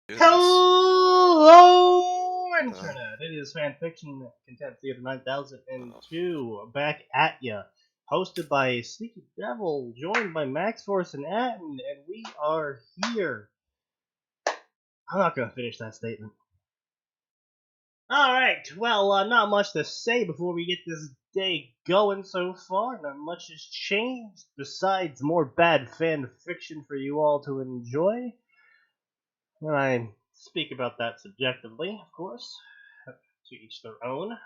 Yes. Hello, Internet! It is Fanfiction, Contempt Theater 9002, back at ya. Hosted by SneakyDevil, joined by Max Force and Atin, and we are here. I'm not gonna finish that statement. Alright, well, not much to say before we get this day going so far. Not much has changed, besides more bad fan fiction for you all to enjoy. And I speak about that subjectively, of course, to each their own.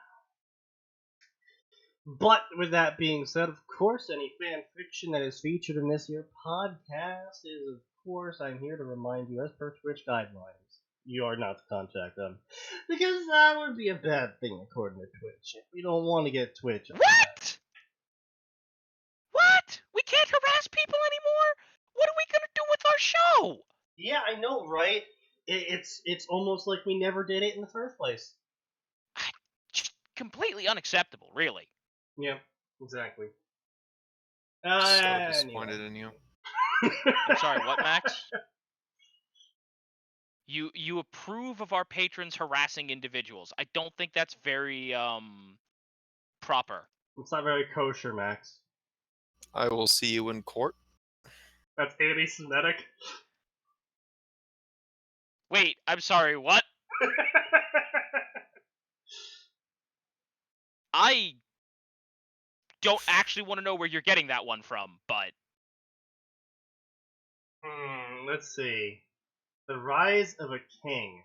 But with that being said, of course, any fan fiction that is featured in this here podcast is, of course, I'm here to remind you, as per Twitch guidelines, you are not to contact them. Because that would be a bad thing according to Twitch. We don't want to get Twitch. What? What? We can't harass people anymore? What are we gonna do with our show? Yeah, I know, right? It's almost like we never did it in the first place. Just completely unacceptable, really. Yeah, exactly. So disappointed in you. I'm sorry, what, Max? You approve of our patrons harassing individuals. I don't think that's very proper. It's not very kosher, Max. I will see you in court. That's anti-Semitic. Wait, I'm sorry, what? I don't actually want to know where you're getting that one from, but... Let's see. The Rise of a King.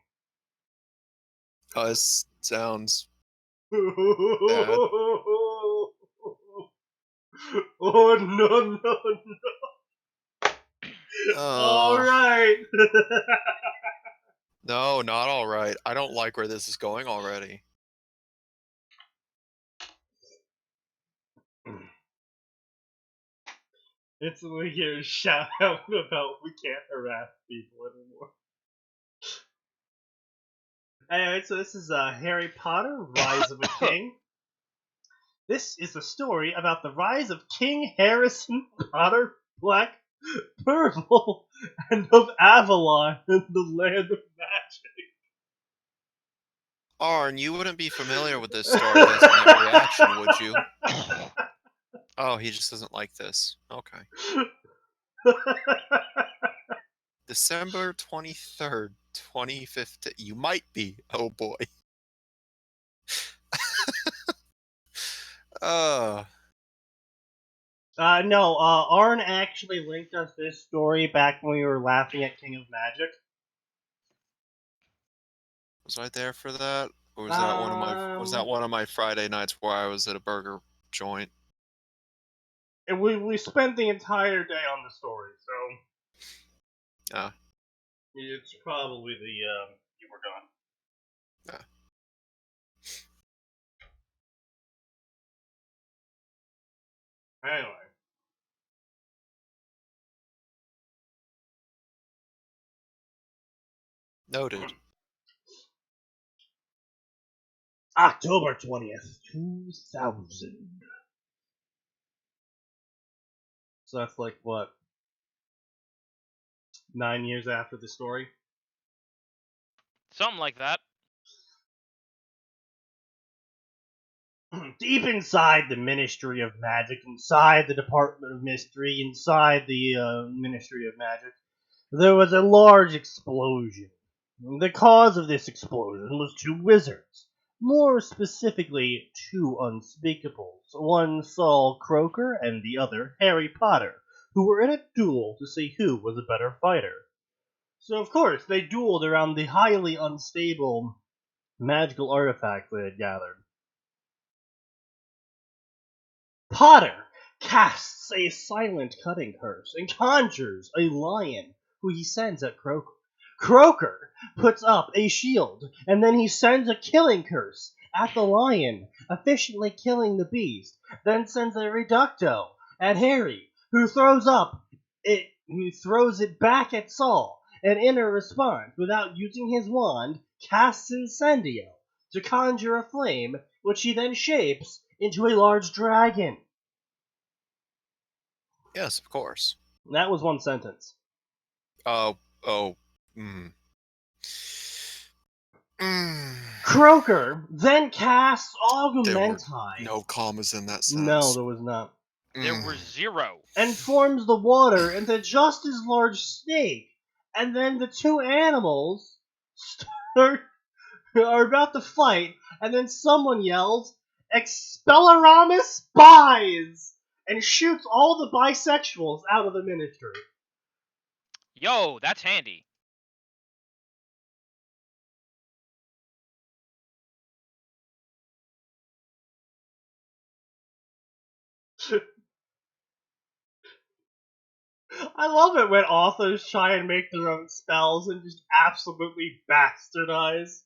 This sounds bad. Oh, no. Alright. No, not alright. I don't like where this is going already. It's like a shout out about we can't harass people anymore. Anyway, so this is Harry Potter, Rise of a King. This is the story about the rise of King Harrison Potter Black Purple and of Avalon in the land of magic. Arn, you wouldn't be familiar with this story based on that reaction, would you? Oh, he just doesn't like this. Okay. December 23rd, 2015. You might be. Oh boy. No, Arn actually linked us this story back when we were laughing at King of Magic. Was I there for that? Or was that one of my Friday nights where I was at a burger joint? And we spent the entire day on the story, so it's probably the you were gone. Anyway. Noted. October 20th, 2000. So that's like, what? 9 years after the story? Something like that. Deep inside the Ministry of Magic, inside the Department of Mystery, inside the Ministry of Magic, there was a large explosion. The cause of this explosion was two wizards. More specifically, two unspeakables. One Saul Croaker and the other Harry Potter, who were in a duel to see who was a better fighter. So of course, they dueled around the highly unstable magical artifact they had gathered. Potter casts a silent cutting curse and conjures a lion, who he sends at Croaker. Croaker puts up a shield, and then he sends a killing curse at the lion, efficiently killing the beast, then sends a reducto at Harry, who throws it back at Saul, and in a response, without using his wand, casts Incendio to conjure a flame, which he then shapes into a large dragon. Yes, of course. That was one sentence. Oh. Croaker then casts There were Augmentai. no commas in that No, sentence. there was not. There were 0. And forms the water into just as large snake. And then the two animals are about to fight, and then someone yells, Expelliarmus spies! And shoots all the bisexuals out of the ministry. Yo, that's handy. I love it when authors try and make their own spells and just absolutely bastardize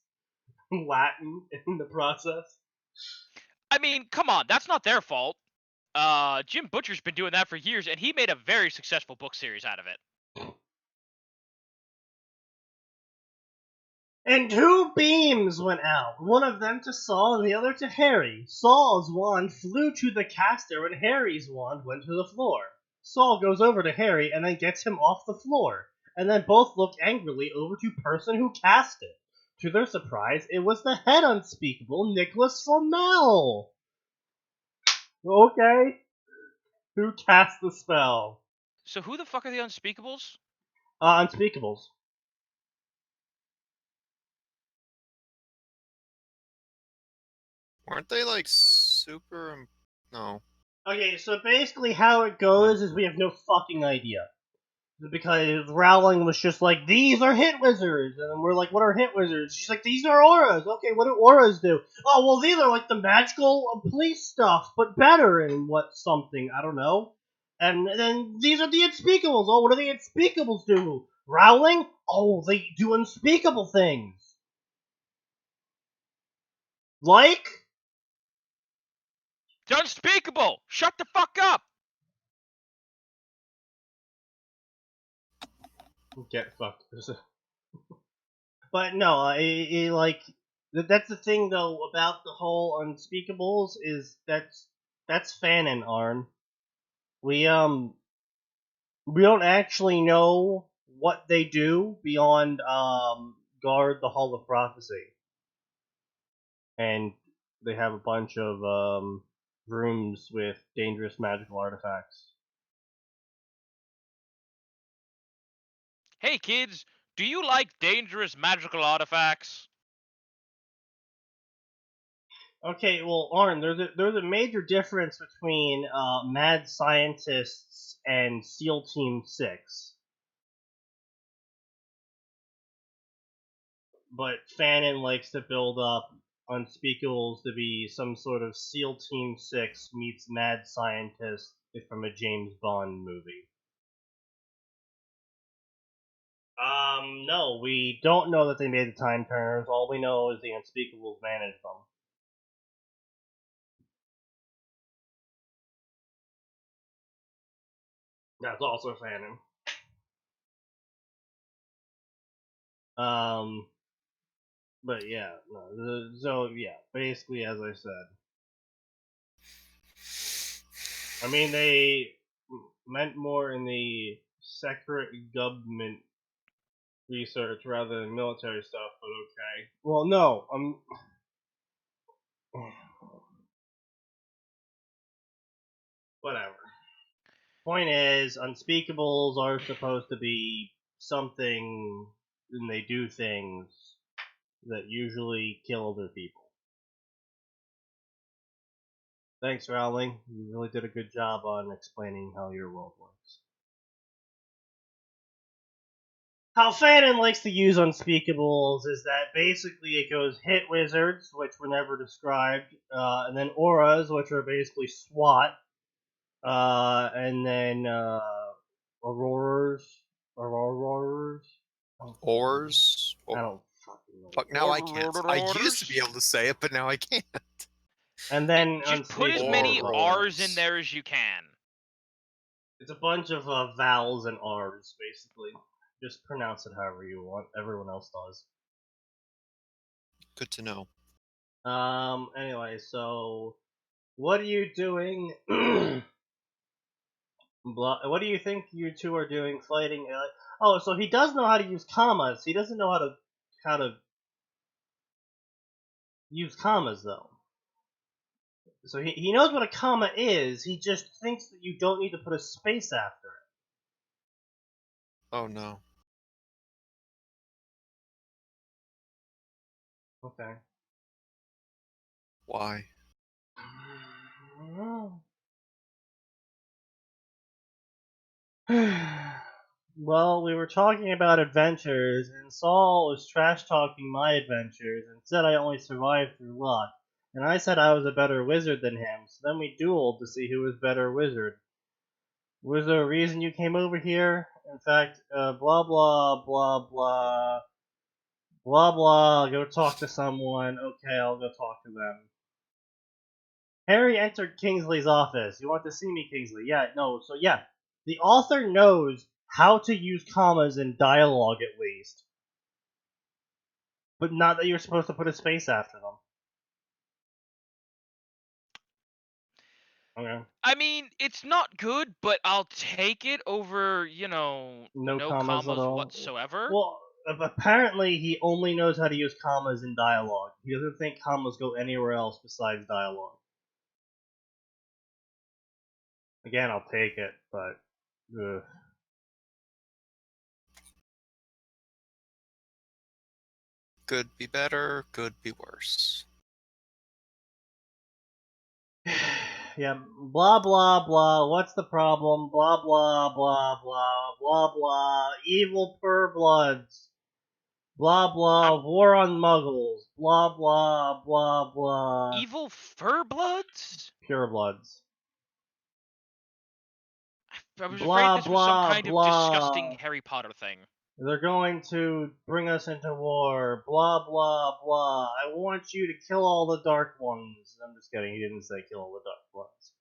Latin in the process. I mean, come on, that's not their fault. Jim Butcher's been doing that for years, and he made a very successful book series out of it. And two beams went out, one of them to Saul and the other to Harry. Saul's wand flew to the caster and Harry's wand went to the floor. Saul goes over to Harry and then gets him off the floor, and then both look angrily over to person who cast it. To their surprise, it was the head unspeakable Nicholas Flamel. Okay. Who cast the spell? So who the fuck are the Unspeakables? Unspeakables. Weren't they like super? No. Okay, so basically how it goes is we have no fucking idea. Because Rowling was just like, these are hit wizards. And then we're like, what are hit wizards? She's like, these are auras. Okay, what do auras do? Oh, well, these are like the magical police stuff, but better in what something. I don't know. And then these are the unspeakables. Oh, what do the unspeakables do? Rowling? Oh, they do unspeakable things. Like? It's unspeakable! Shut the fuck up! Get fucked. But no, like that's the thing though about the whole unspeakables is that's fanon, Arn. We don't actually know what they do beyond guard the Hall of Prophecy, and they have a bunch of rooms with dangerous magical artifacts. Hey kids, do you like dangerous magical artifacts? Okay, well, Arn, there's a major difference between mad scientists and SEAL Team 6. But Fanon likes to build up Unspeakables to be some sort of SEAL Team 6 meets mad scientist from a James Bond movie. No, we don't know that they made the Time Turners. All we know is the Unspeakables managed them. That's also Fanon. But yeah, no, so yeah, basically as I said. I mean, they meant more in the secret government research rather than military stuff, but okay. Well, no, whatever. Point is, unspeakables are supposed to be something, and they do things that usually kill other people. Thanks, Rowling. You really did a good job on explaining how your world works. How Fanon likes to use unspeakables is that basically it goes hit wizards, which were never described, and then auras, which are basically SWAT, and then auroras. Oars. I don't fucking know. Fuck, now I can't. I used to be able to say it, but now I can't. And then Just put as many Or R's in rolls. there as you can. It's a bunch of vowels and R's, basically. Just pronounce it however you want. Everyone else does. Good to know. Anyway, so what are you doing? What do you think you two are doing fighting? Oh, so he does know how to use commas. He doesn't know how to how to use commas, though. So he knows what a comma is, he just thinks that you don't need to put a space after it. Oh no. Okay. Why? Well, we were talking about adventures, and Saul was trash-talking my adventures, and said I only survived through luck. And I said I was a better wizard than him, so then we dueled to see who was better wizard. Was there a reason you came over here? In fact, blah blah blah blah. Blah blah, go talk to someone. Okay, I'll go talk to them. Harry entered Kingsley's office. You want to see me, Kingsley? Yeah, no, so yeah. The author knows how to use commas in dialogue at least. But not that you're supposed to put a space after them. Okay. I mean, it's not good, but I'll take it over, No no commas at all. whatsoever. Well, apparently he only knows how to use commas in dialogue. He doesn't think commas go anywhere else besides dialogue. Again, I'll take it, but... Ugh. Could be better, could be worse. Yeah, blah blah blah, what's the problem? Blah blah blah blah blah blah, evil purbloods. Blah blah, war on muggles. Blah blah blah blah. Evil furbloods? Purebloods. I was Blah, afraid this was some blah, kind blah. of disgusting Harry Potter thing. They're going to bring us into war. Blah blah blah. I want you to kill all the dark ones. I'm just kidding, he didn't say kill all the dark ones.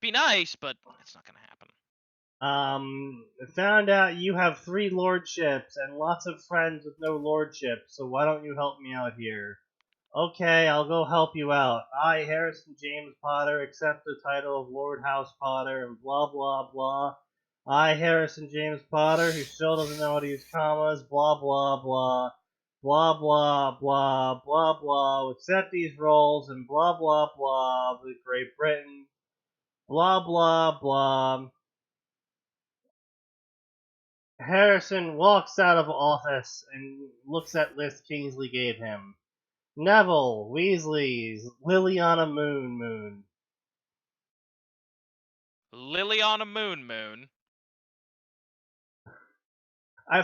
Be nice, but it's not gonna happen. Found out you have 3 lordships and lots of friends with no lordships, so why don't you help me out here? Okay, I'll go help you out. I, Harrison James Potter, accept the title of Lord House Potter, and blah blah blah. I, Harrison James Potter, who still doesn't know how to use commas, blah blah blah. Blah blah blah blah blah. Accept these roles and blah blah blah with Great Britain. Blah blah blah. Harrison walks out of office and looks at list Kingsley gave him. Neville, Weasley's, Liliana Moon. Liliana Moon.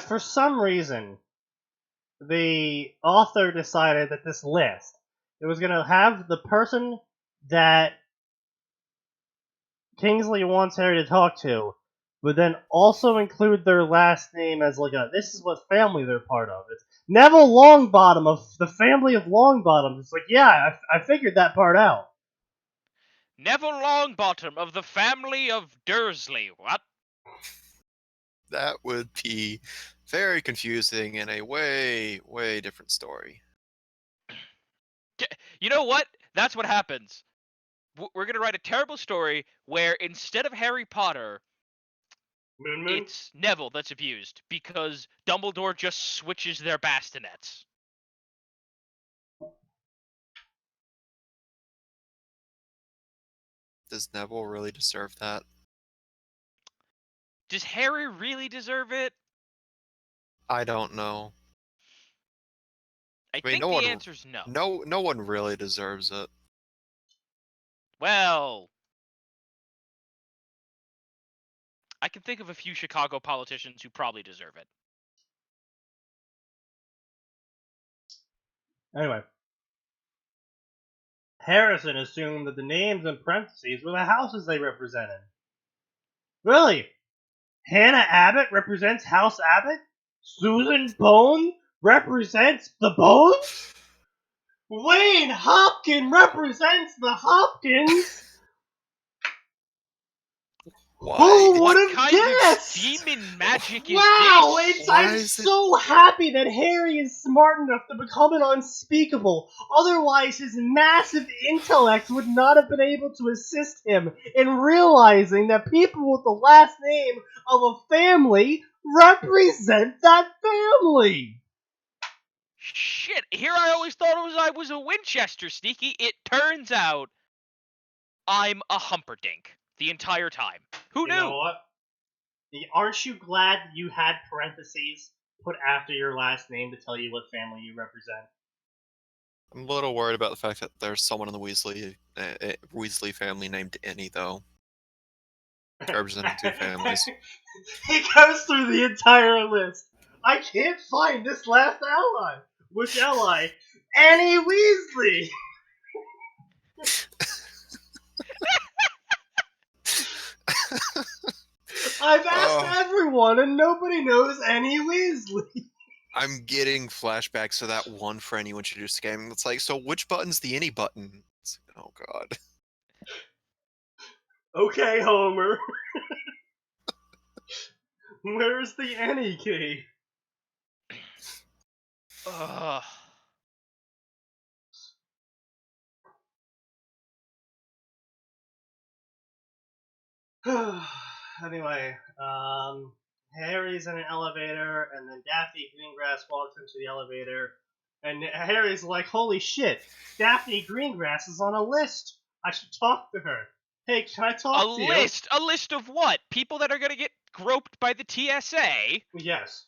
For some reason, the author decided that this list, it was going to have the person that Kingsley wants Harry to talk to, but then also include their last name as this is what family they're part of. It's Neville Longbottom of the family of Longbottom. It's yeah, I figured that part out. Neville Longbottom of the family of Dursley. What? That would be very confusing and a way, way different story. You know what? That's what happens. We're gonna write a terrible story where instead of Harry Potter, it's Neville that's abused because Dumbledore just switches their bastinets. Does Neville really deserve that? Does Harry really deserve it? I don't know. I mean, think the answer's no. No one really deserves it. Well, I can think of a few Chicago politicians who probably deserve it. Anyway. Harrison assumed that the names in parentheses were the houses they represented. Really? Hannah Abbott represents House Abbott? Susan Bone represents the Bones? Wayne Hopkins represents the Hopkins? Why? Who would have What guessed? kind of demon magic is Wow, this? I'm so happy that Harry is smart enough to become an unspeakable. Otherwise, his massive intellect would not have been able to assist him in realizing that people with the last name of a family represent that family. Shit, here I always thought I was a Winchester, Sneaky. It turns out I'm a Humperdinck the entire time. Who You knew? know what? Aren't you glad you had parentheses put after your last name to tell you what family you represent? I'm a little worried about the fact that there's someone in the Weasley family named Annie, though. Representing two families. He goes through the entire list. I can't find this last ally. Which ally? Annie Weasley! I've asked everyone and nobody knows Annie Weasley. I'm getting flashbacks to that one friend you introduced to the game. It's like, so which button's the any button? It's like, oh god. Okay, Homer. Where's the Annie key? Ugh. Anyway, Harry's in an elevator, and then Daphne Greengrass walks into the elevator, and Harry's like, holy shit, Daphne Greengrass is on a list. I should talk to her. Hey, can I talk to you? A list of what? People that are gonna get groped by the TSA? Yes.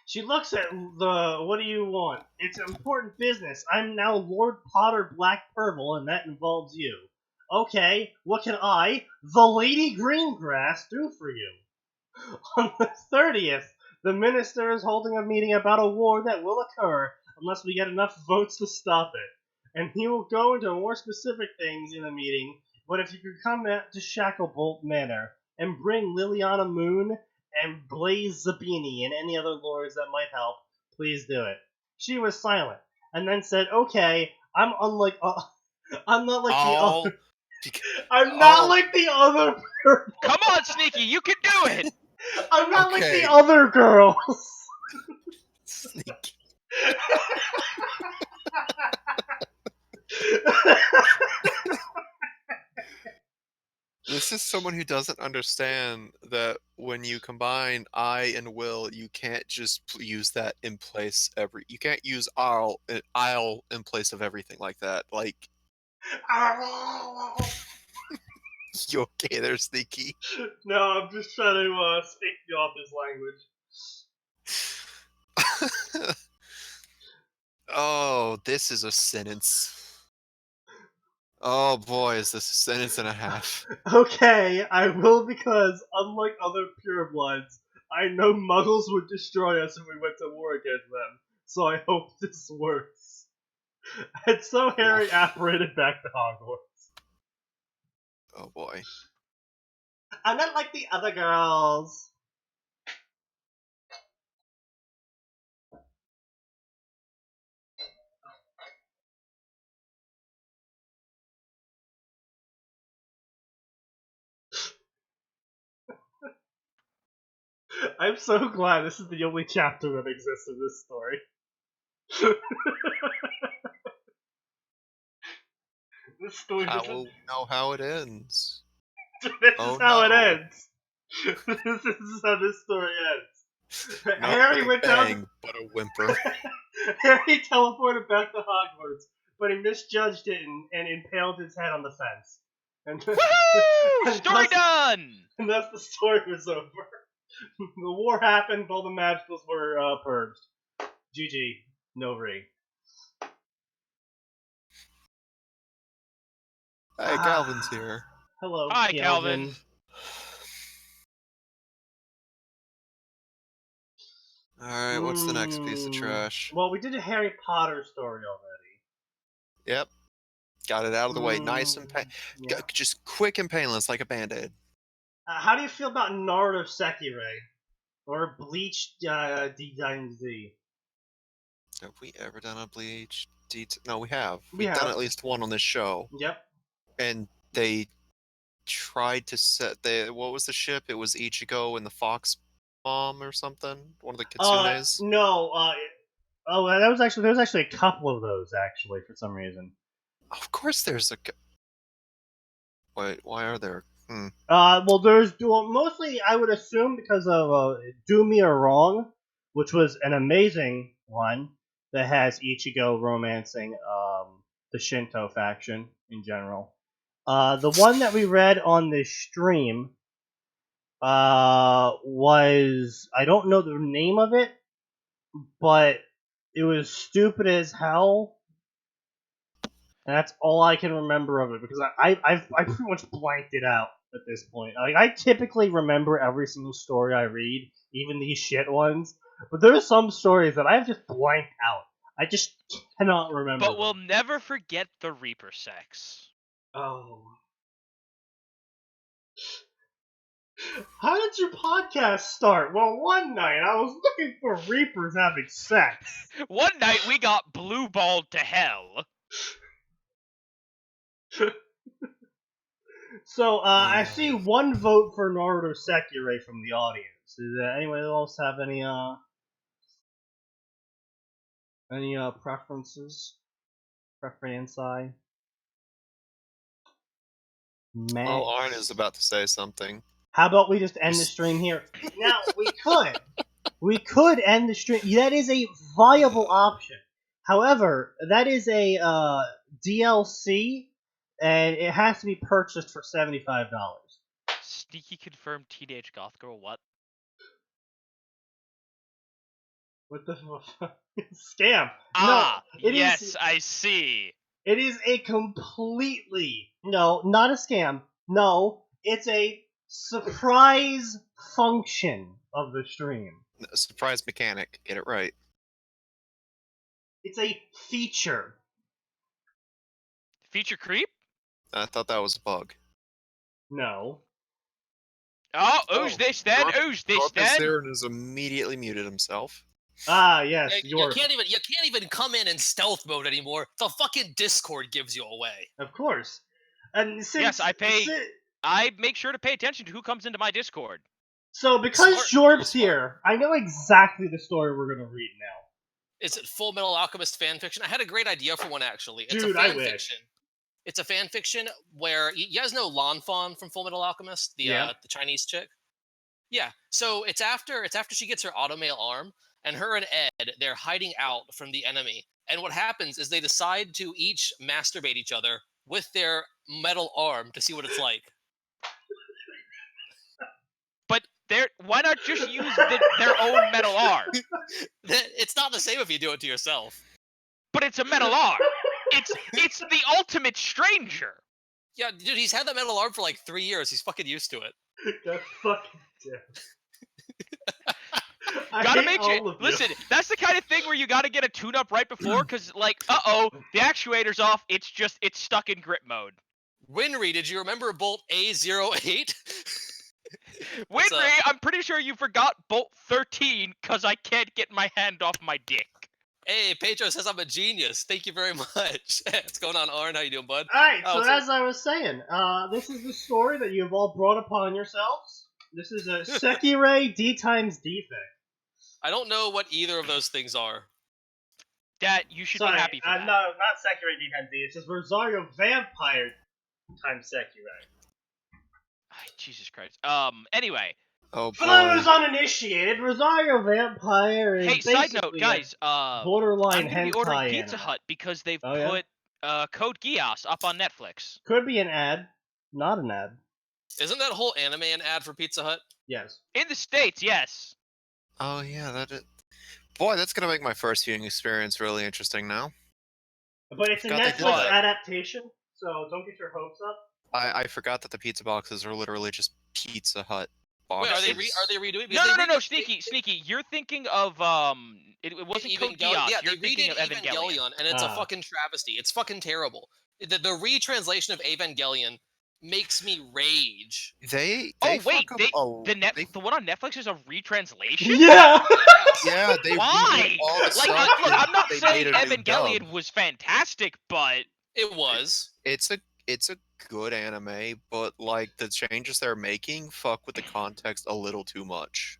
She looks at the, what do you want? It's important business. I'm now Lord Potter Black Purple, and that involves you. Okay, what can I, the Lady Greengrass, do for you? On the 30th, the minister is holding a meeting about a war that will occur unless we get enough votes to stop it. And he will go into more specific things in the meeting, but if you could come to Shacklebolt Manor and bring Liliana Moon and Blaze Zabini and any other lords that might help, please do it. She was silent, and then said, okay, I'm unlike... I'm not like the other... I'm not like the other... Come on, Sneaky, you can do it! I'm not like the other girls! Sneaky. This is someone who doesn't understand that when you combine I and will, you can't just use that in place you can't use I'll in place of everything like that. Like, you okay there, Sneaky? No, I'm just trying to speak you off his language. Oh, this is a sentence. Oh boy, is this a sentence and a half. Okay, I will because, unlike other purebloods, I know muggles would destroy us if we went to war against them, so I hope this works. And so Harry apparated back to Hogwarts. Oh boy. I'm not like the other girls. I'm so glad this is the only chapter that exists in this story. This story I will know how it ends. This is how it ends. This is how this story ends. Not Harry a went bang, down. but a whimper. Harry teleported back to Hogwarts, but he misjudged it and impaled his head on the fence. And Woohoo! Story done! And thus the story was over. The war happened, all the magicals were purged. GG. No re. Hey, Calvin's here. Hello, Hi, Calvin. Alright, what's the next piece of trash? Well, we did a Harry Potter story already. Yep. Got it out of the way. Nice and yeah. just quick and painless, like a band-aid. How do you feel about Naruto Sekirei? Or Bleach DZ? Have we ever done a Bleach? No, we have. We've done at least one on this show. Yep. And they tried to set what was the ship? It was Ichigo and the Fox Bomb or something? One of the Kitsunes? No, there was actually a couple of those, actually, for some reason. Of course there's a... Wait, why are there... Well, mostly I would assume because of Do Me or Wrong, which was an amazing one that has Ichigo romancing the Shinto faction in general. The one that we read on this stream was, I don't know the name of it, but it was stupid as hell. And that's all I can remember of it, because I pretty much blanked it out at this point. Like, I typically remember every single story I read, even these shit ones, but there are some stories that I've just blanked out. I just cannot remember. But we'll never forget the Reaper sex. Oh. How did your podcast start? Well, one night I was looking for Reapers having sex. One night we got blue-balled to hell. So, I see one vote for Naruto Sekirei from the audience. Does anyone else have any preferences? Preferenci? Well, Arn is about to say something. How about we just end the stream here? Now, we could end the stream. That is a viable option. However, that is a DLC, and it has to be purchased for $75. Sneaky confirmed teenage goth girl, what? What the fuck? Scam. Ah, no, yes, I see. It is a completely... No, not a scam. No, it's a surprise function of the stream. A surprise mechanic. Get it right. It's a feature. Feature creep? I thought that was a bug. No. Oh, who's this then? Who's this then? Siren has immediately muted himself. Ah, yes, you can't even come in stealth mode anymore. The fucking Discord gives you away. Of course. And since, yes, I make sure to pay attention to who comes into my Discord. So because Jorp's here, I know exactly the story we're gonna read now. Is it Full Metal Alchemist fanfiction? I had a great idea for one actually. It's Dude, a I fanfiction. wish. It's a fanfiction where you guys know Lan Fan from Full Metal Alchemist, the Chinese chick. Yeah. So it's after she gets her automail arm, and her and Ed, they're hiding out from the enemy. And what happens is they decide to each masturbate each other with their metal arm to see what it's like. But why not just use their own metal arm? It's not the same if you do it to yourself. But it's a metal arm. It's the ultimate stranger. Yeah, dude, he's had that metal arm for like 3 years. He's fucking used to it. That's fucking dead. Gotta make sure. Listen, that's the kind of thing where you gotta get a tune-up right before, because like, the actuator's off. It's stuck in grip mode. Winry, did you remember Bolt A08? Winry, I'm pretty sure you forgot Bolt 13 because I can't get my hand off my dick. Hey, Pedro says I'm a genius. Thank you very much. What's going on, Arn? How you doing, bud? Alright, so as I was saying, this is the story that you've all brought upon yourselves. This is a Sekirei D times defect. I don't know what either of those things are. That you should be happy for that. No, not Sekirei D times D. It's just Rosario Vampire times Sekirei. Jesus Christ. Anyway. Oh, For those uninitiated, Rosario Vampire is hey, side note, guys. Borderline I'm gonna be hentai ordering Pizza anime. Hut because they've put Code Geass up on Netflix. Could be an ad, not an ad. Isn't that whole anime an ad for Pizza Hut? Yes. In the States, yes. Oh yeah, that is. Boy, that's gonna make my first viewing experience really interesting now. But it's a Netflix adaptation, so don't get your hopes up. I forgot that the pizza boxes are literally just Pizza Hut boxes. Wait, are they redoing? No, Sneaky. You're thinking of it wasn't Code Geass. Yeah, You're thinking of Evangelion, and it's a fucking travesty. It's fucking terrible. The retranslation of Evangelion makes me rage. The one on Netflix is a retranslation? Yeah. Yeah, they why? All the Like, stuff look, I'm not they saying made a new Evangelion dub. was fantastic, but it was. It's a good anime, but like the changes they're making fuck with the context a little too much.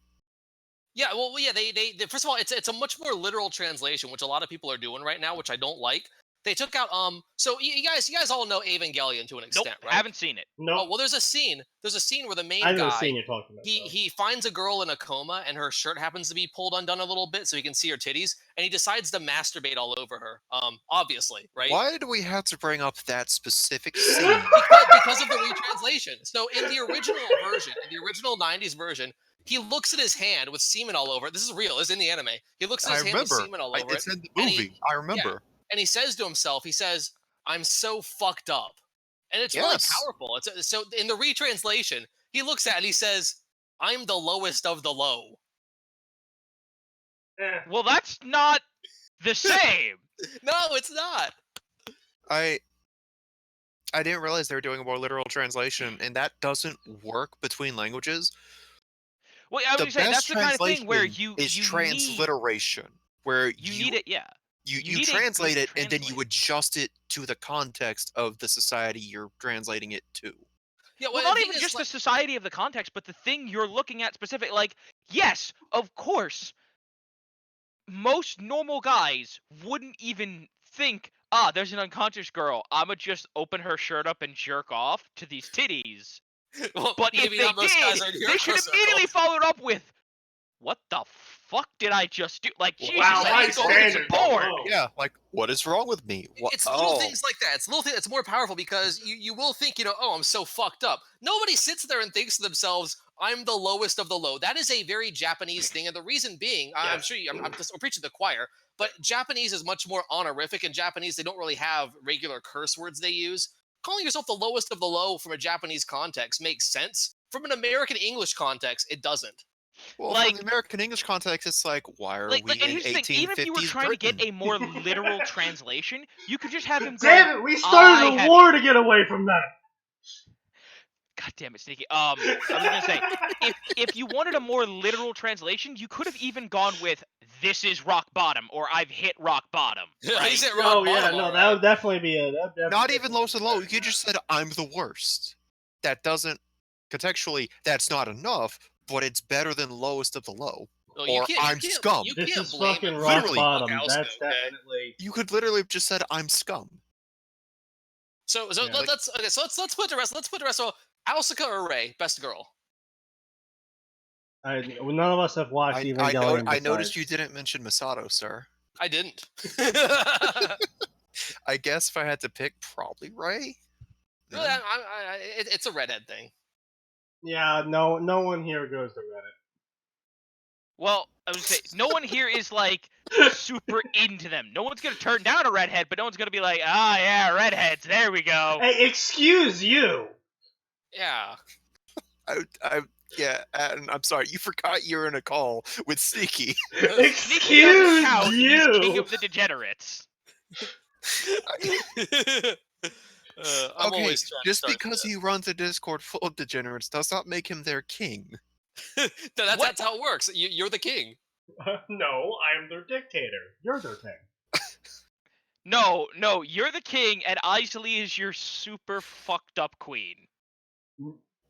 Yeah, well, yeah, they first of all, it's a much more literal translation, which a lot of people are doing right now, which I don't like. They took out So you guys all know Evangelion to an extent, Nope, right? haven't seen it. No, Oh well, there's a scene where the main I know the guy scene you're talking about. he finds a girl in a coma and her shirt happens to be pulled undone a little bit so he can see her titties, and he decides to masturbate all over her. Obviously, right? Why do we have to bring up that specific scene? Because of the retranslation. So in the original version, in the original '90s version, he looks at his hand with semen all over it. This is real. It's in the anime. He looks at I his hand with remember. semen all over It's it. in the and he- movie. I remember. and he says to himself, he says, "I'm so fucked up," and it's really Yes. powerful. So in the retranslation, he looks at it and he says, "I'm the lowest of the low." Well, that's not the same. No, it's not. I didn't realize they were doing a more literal translation, and that doesn't work between languages. Well, I was The gonna say that's best the kind of thing where translation you is need transliteration, where you need it. Yeah. you need a translate good it and then you translator. adjust it to the context of the society you're translating it to. Yeah, Well, the not thing even is, just like, the society of the context, but the thing you're looking at specific. Like, yes, of course, most normal guys wouldn't even think, there's an unconscious girl. I'ma just open her shirt up and jerk off to these titties. well, But if maybe they not most guys did, are in your they should circle. immediately follow it up with, "What the fuck did I just do?" Like, Wow, Jesus, my I need to go get some standards are porn. low. Yeah, like what is wrong with me? What? It's little things like that. It's little thing that's more powerful because you will think, oh, I'm so fucked up. Nobody sits there and thinks to themselves, I'm the lowest of the low. That is a very Japanese thing, and the reason being, I'm sure I'm preaching to the choir, but Japanese is much more honorific. In Japanese, they don't really have regular curse words they use. Calling yourself the lowest of the low from a Japanese context makes sense. From an American English context, it doesn't. Well, Like- from the American English context, it's like, why are we and in here's the thing: even if you were 1850s trying to get Britain? a more literal translation, you could just have him go. Damn it, we started a have war you." to get away from that. God damn it, Sneaky. I was gonna say, if you wanted a more literal translation, you could have even gone with "This is rock bottom" or "I've hit rock bottom." Right? He's at rock Oh yeah, bottom, no, all that right. would definitely be a. That'd definitely Not be even lowest of the low. You could just said, I'm the worst. That doesn't, contextually, that's not enough, but it's better than lowest of the low. Well, Or I'm scum. You This can't is blame fucking it. rock Literally. bottom. Fuck That's Asuka, okay? definitely. You could literally have just said, I'm scum. So Yeah. let's put the rest. Let's put the rest. So Asuka or Rei, best girl. None of us have watched Evangelion. I noticed besides. you didn't mention Masato, sir. I didn't. I guess if I had to pick, probably Ray. Really, it's a redhead thing. Yeah, no one here goes to Reddit. Well, I would say no one here is like super into them. No one's gonna turn down a redhead, but no one's gonna be like, yeah, redheads. There we go. Hey, excuse you. Yeah. Yeah, and I'm sorry, you forgot you were in a call with Sneaky. Sneaky doesn't Excuse count. He's you. king of the degenerates. I'm Okay, always trying just to start because he runs a Discord full of degenerates does not make him their king. that's how it works. You're the king. No, I'm their dictator. You're their king. No, you're the king, and Isley is your super fucked up queen.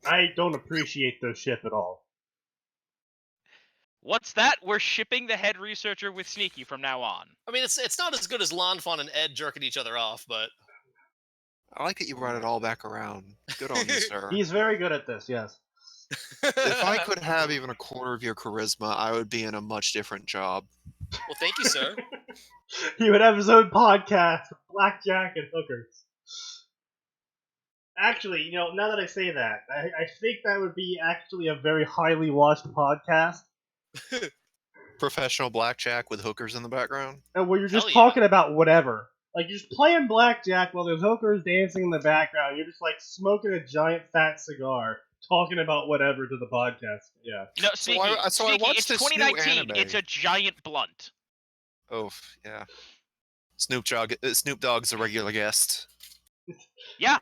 I don't appreciate this ship at all. What's that? We're shipping the head researcher with Sneaky from now on. I mean, it's not as good as Lanfon and Ed jerking each other off, but I like that you brought it all back around. Good on you, sir. He's very good at this, yes. If I could have even a quarter of your charisma, I would be in a much different job. Well, thank you, sir. He would have his own podcast, Blackjack and Hookers. Actually, now that I say that, I think that would be actually a very highly watched podcast. Professional blackjack with hookers in the background. And where you're just Hell yeah. talking about whatever. Like, you're just playing blackjack while there's hookers dancing in the background. You're just, like, smoking a giant fat cigar, talking about whatever to the podcast. Yeah. No, Sneaky, I Sneaky, watched it's this new 2019. anime. It's a giant blunt. Oh, yeah. Snoop Dogg's a regular guest. Yeah.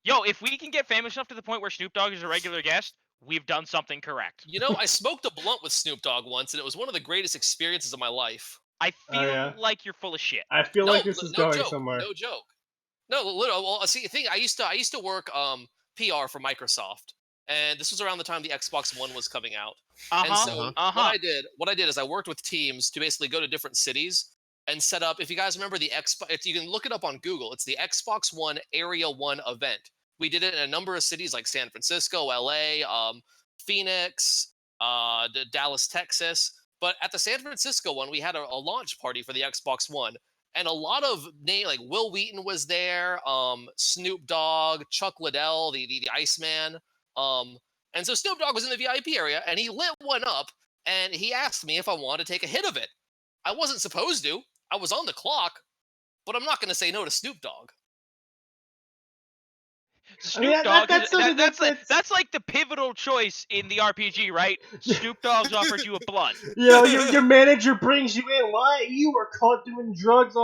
Yo, if we can get famous enough to the point where Snoop Dogg is a regular guest, we've done something correct. I smoked a blunt with Snoop Dogg once, and it was one of the greatest experiences of my life. I feel yeah? like you're full of shit. I feel like this is going joke, somewhere. No joke. No, literally. Well, see, the thing I used to work PR for Microsoft, and this was around the time the Xbox One was coming out. And so what I did is I worked with teams to basically go to different cities and set up. If you guys remember the Xbox, you can look it up on Google. It's the Xbox One Area 1 event. We did it in a number of cities like San Francisco, LA, Phoenix, Dallas, Texas. But at the San Francisco one, we had a launch party for the Xbox One. And a lot of like Will Wheaton was there, Snoop Dogg, Chuck Liddell, the Iceman. And so Snoop Dogg was in the VIP area, and he lit one up, and he asked me if I wanted to take a hit of it. I wasn't supposed to. I was on the clock, but I'm not going to say no to Snoop Dogg. Snoop Dogg, that's like the pivotal choice in the RPG, right? Snoop Dogg's offered you a blunt. You know, your manager brings you in. Why you were caught doing drugs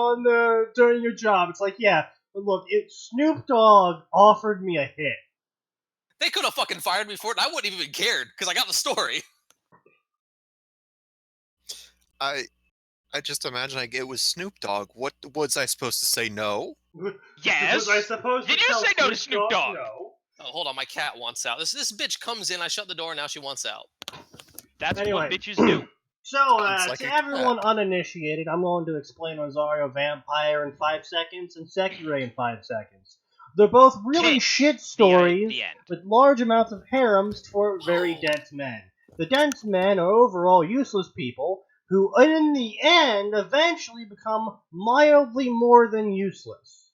during your job? It's like, yeah, but look, Snoop Dogg offered me a hit. They could have fucking fired me for it, and I wouldn't have even cared because I got the story. I just imagine like it was Snoop Dogg. What was I supposed to say? No. Yes. Was I supposed to Did you say no to Snoop Dogg? No. Oh, hold on, my cat wants out. This bitch comes in, I shut the door, and now she wants out. That's what bitches do. So, to everyone uninitiated, I'm going to explain Rosario Vampire in 5 seconds and Sekirei in 5 seconds. They're both really shit stories with large amounts of harems for very dense men. The dense men are overall useless people who, in the end, eventually become mildly more than useless.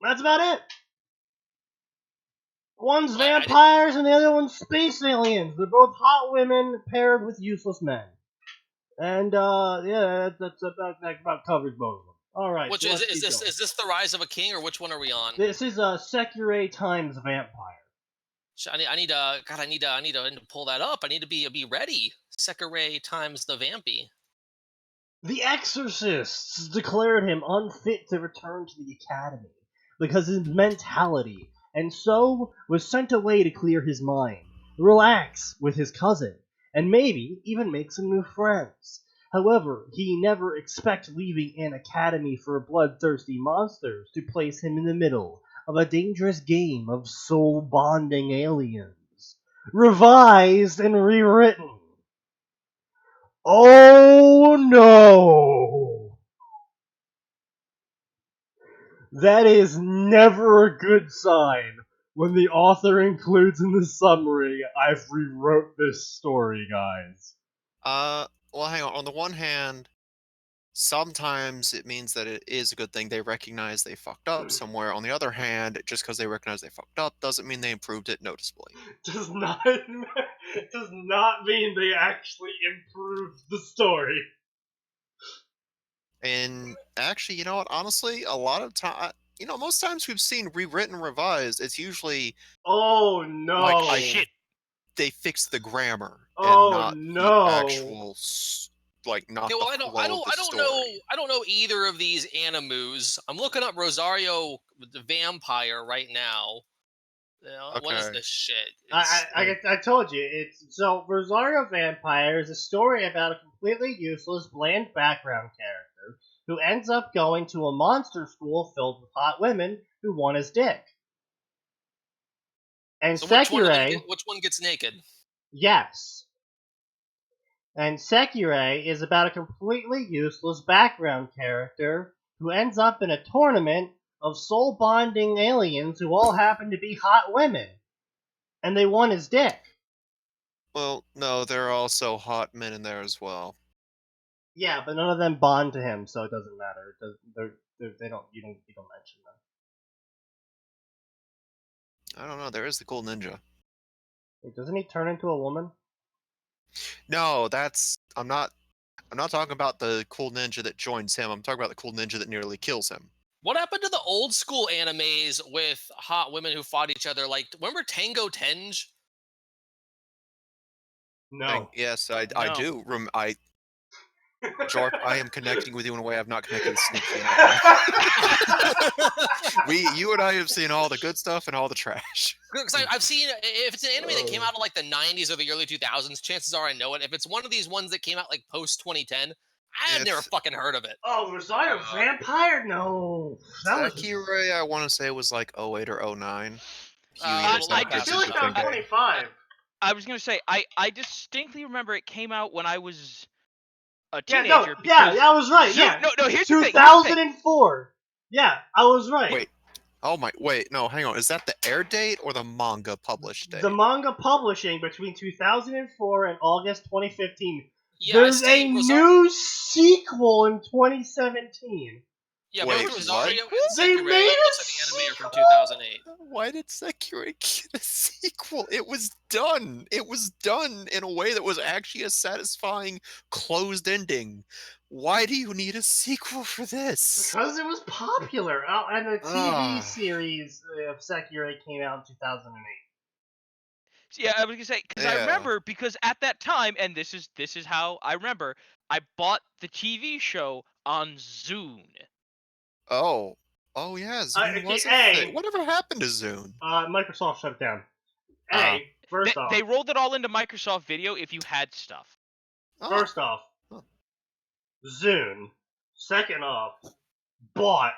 That's about it. One's vampires and the other one's space aliens. They're both hot women paired with useless men. And, yeah, that about covers both of them. Alright. Which is this the Rise of a King, or which one are we on? This is Sekirei times Vampire. I need to pull that up. I need to be ready. Sekirei times the Vampy. The exorcists declared him unfit to return to the academy because of his mentality, and so was sent away to clear his mind, relax with his cousin, and maybe even make some new friends. However, he never expected leaving an academy for bloodthirsty monsters to place him in the middle of a dangerous game of soul-bonding aliens, revised and rewritten. Oh no! That is never a good sign when the author includes in the summary, I've rewrote this story, guys. Well, hang on. On the one hand, sometimes it means that it is a good thing they recognize they fucked up somewhere. On the other hand, just because they recognize they fucked up doesn't mean they improved it noticeably. Does not mean they actually improved the story. And actually, you know what? Honestly, a lot of time, most times we've seen rewritten, revised. It's usually oh no, like shit. They fix the grammar oh and not no, the actual not the flow of the story. I don't know either of these animus. I'm looking up Rosario the Vampire right now. Okay. What is this shit? I told you, so Rosario Vampire is a story about a completely useless, bland background character who ends up going to a monster school filled with hot women who want his dick. And so Sekirei, which one gets naked? Yes. And Sekirei is about a completely useless background character who ends up in a tournament of soul-bonding aliens who all happen to be hot women. And they want his dick. Well, no, there are also hot men in there as well. Yeah, but none of them bond to him, so it doesn't matter. You don't mention them. I don't know. There is the cool ninja. Wait, doesn't he turn into a woman? No, I'm not talking about the cool ninja that joins him. I'm talking about the cool ninja that nearly kills him. What happened to the old school animes with hot women who fought each other? Like, remember Tango Tenge? No. Yes, I do. Jorp, I am connecting with you in a way I've not connected with Sneaky. You and I have seen all the good stuff and all the trash. Because I've seen, if it's an anime that came out in like the 90s or the early 2000s, chances are I know it. If it's one of these ones that came out like post 2010, I've never fucking heard of it. Oh, Rosario Vampire? No. Sekirei, I want to say was like 08 or 09. I feel like that was 25. I was going to say, I distinctly remember it came out when I was a Yeah, teenager. no, yeah, because I was right. Zoom, Yeah, no. Here's the thing. 2004. Yeah, I was right. Wait. Oh my. Wait. No. Hang on. Is that the air date or the manga published date? The manga publishing between 2004 and August 2015. Yeah, There's a new sequel in 2017. Yeah, Wait, both what? Rosario and They Sekirei, made a most of the anime are from 2008. Why did Sekirei get a sequel? It was done. It was done in a way that was actually a satisfying closed ending. Why do you need a sequel for this? Because it was popular. And the TV Ah. series of Sekirei came out in 2008. Yeah, I was gonna say because I Yeah. remember because at that time, and this is how I remember. I bought the TV show on Zune. Oh. Oh yeah, Zune Okay, was a A. thing. Whatever happened to Zune? Microsoft shut it down. Ah. First off. They rolled it all into Microsoft Video if you had stuff. Oh. First off, Huh. Zune. Second off, bought.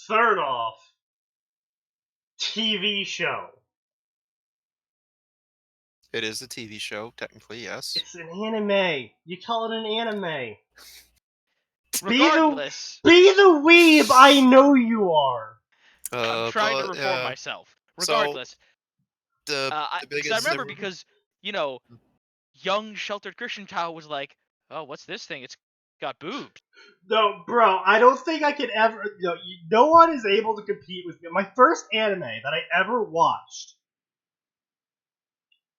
Third off, TV show. It is a TV show, technically, yes. It's an anime. You call it an anime. Regardless, Be the weeb I know you are. I'm trying to But, reform myself. Regardless, the I biggest remember because young sheltered Christian child was like, "Oh, what's this thing? It's got boobs." No, bro, I don't think I could ever. No one is able to compete with me. My first anime that I ever watched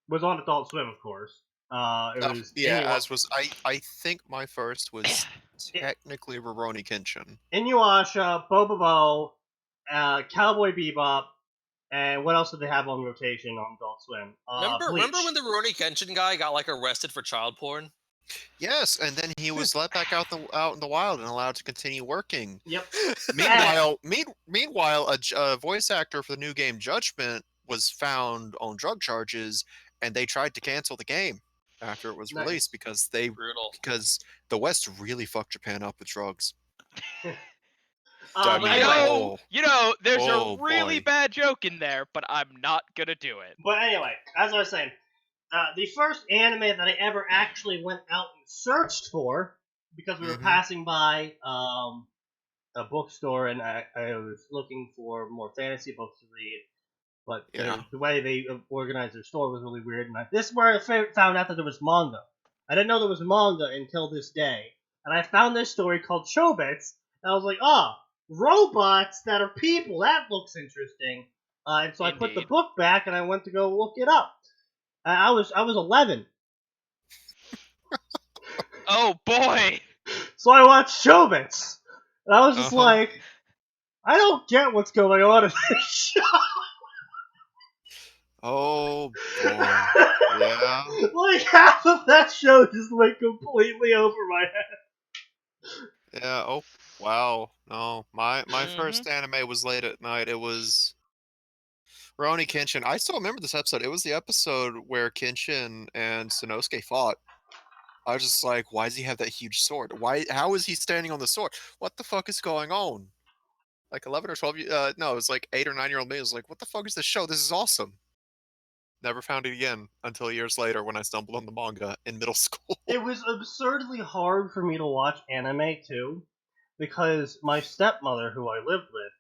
was on Adult Swim, of course. It was as was I think my first was technically Rurouni Kenshin. Inuyasha, Bobobo, Cowboy Bebop, and what else did they have on rotation on Adult Swim? Remember when the Rurouni Kenshin guy got like arrested for child porn? Yes, and then he was let back out in the wild and allowed to continue working. Yep. Meanwhile, a voice actor for the new game Judgment was found on drug charges, and they tried to cancel the game after it was released because the West really fucked Japan up with drugs. There's Oh, a really boy. bad joke in there, but I'm not gonna do it. But anyway, as I was saying, the first anime that I ever actually went out and searched for, because we were passing by a bookstore and I was looking for more fantasy books to read, but the way they organized their store was really weird. And this is where I found out that there was manga. I didn't know there was manga until this day. And I found this story called Chobits, and I was like, robots that are people, that looks interesting. And so I put the book back and I went to go look it up. I was 11. Oh boy! So I watched Chobits. And I was just like, I don't get what's going on in this show. Oh boy. Yeah. Like half of that show just went completely over my head. Yeah, oh wow. No. My first anime was late at night. It was Rurouni Kenshin. I still remember this episode. It was the episode where Kenshin and Sanosuke fought. I was just like, why does he have that huge sword? How is he standing on the sword? What the fuck is going on? Like 11 or 12 no, it was like 8 or 9-year-old me. I was like, what the fuck is this show? This is awesome. Never found it again until years later when I stumbled on the manga in middle school. It was absurdly hard for me to watch anime too, because my stepmother, who I lived with,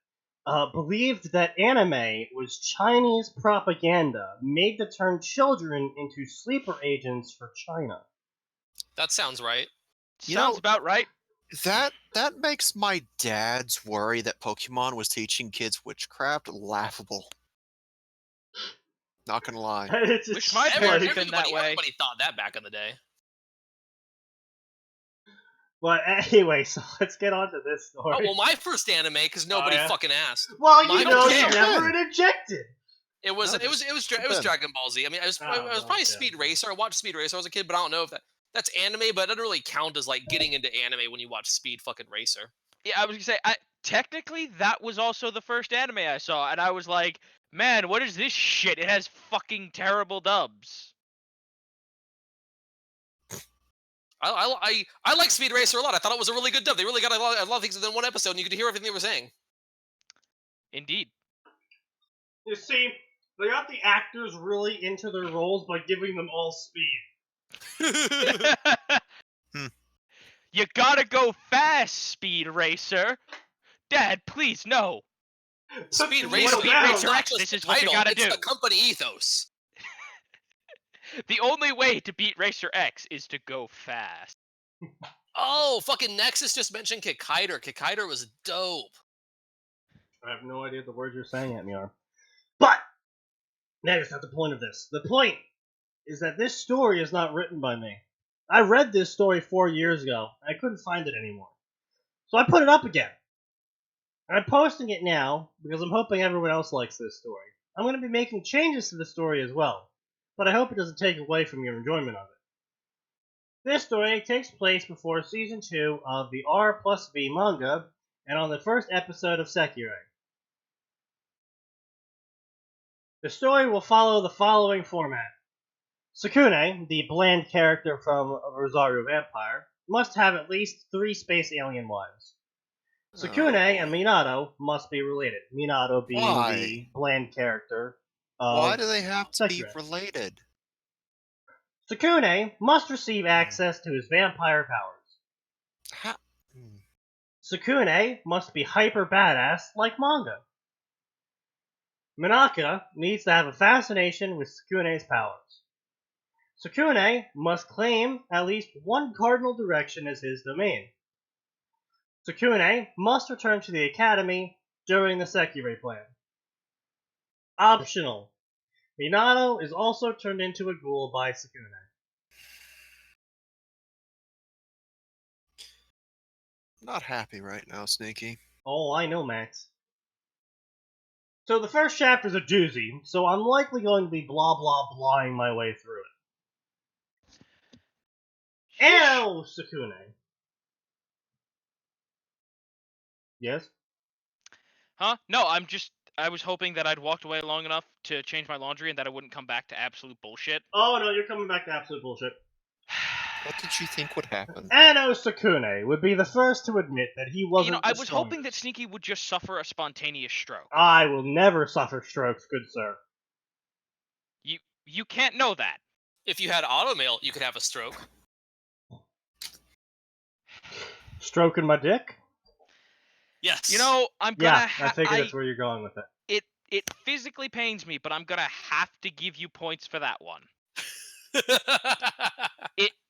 believed that anime was Chinese propaganda made to turn children into sleeper agents for China. That sounds right. Sounds about right. That makes my dad's worry that Pokemon was teaching kids witchcraft laughable. Not gonna lie. Wish my parents had been that way. Everybody thought that back in the day. But anyway, so let's get on to this story. Oh, well, my first anime, because nobody fucking asked. Well, you never interjected. It was Dragon Ball Z. I mean, it was probably Speed Racer. I watched Speed Racer as a kid, but I don't know if that's anime, but it doesn't really count as like getting into anime when you watch Speed fucking Racer. Yeah, I was gonna say, technically that was also the first anime I saw, and I was like, man, what is this shit? It has fucking terrible dubs. I like Speed Racer a lot. I thought it was a really good dub. They really got a lot of things in one episode, and you could hear everything they were saying. Indeed. You see, they got the actors really into their roles by giving them all speed. You gotta go fast, Speed Racer. Dad, please, no. Speed What Racer, Speed about- it's Racer not X, just this the is what you title, gotta it's do. the company ethos. The only way to beat Racer X is to go fast. Oh, fucking Nexus just mentioned Kikaider. Kikaider was dope. I have no idea the words you're saying at me are. But that is not the point of this. The point is that this story is not written by me. I read this story 4 years ago. And I couldn't find it anymore. So I put it up again. And I'm posting it now because I'm hoping everyone else likes this story. I'm going to be making changes to the story as well, but I hope it doesn't take away from your enjoyment of it. This story takes place before Season 2 of the R plus V manga, and on the first episode of Sekirei. The story will follow the following format. Sukune, the bland character from Rosario Vampire, must have at least 3 space alien wives. Sukune and Minato must be related. Minato being Why? the bland character Why of do they have to be Sekirei. related? Sukune must receive access to his vampire powers. How? Sukune must be hyper badass like manga. Minaka needs to have a fascination with Sukune's powers. Sukune must claim at least one cardinal direction as his domain. Sukune must return to the academy during the Sekirei plan. Optional. Minato is also turned into a ghoul by Sukune. Not happy right now, Sneaky. Oh, I know, Max. So the first chapter's a doozy, so I'm likely going to be blah blah blahing my way through it. Ew, Sukune. Yes? Huh? No, I was hoping that I'd walked away long enough to change my laundry and that I wouldn't come back to absolute bullshit. Oh no, you're coming back to absolute bullshit. What did you think would happen? Ano Sukune would be the first to admit that he wasn't I the was hoping that strongest. Sneaky would just suffer a spontaneous stroke. I will never suffer strokes, good sir. You can't know that. If you had automail, you could have a stroke. Stroking my dick? Yes. You know, I'm gonna. Yeah, I figured that's where you're going with it. It physically pains me, but I'm gonna have to give you points for that one.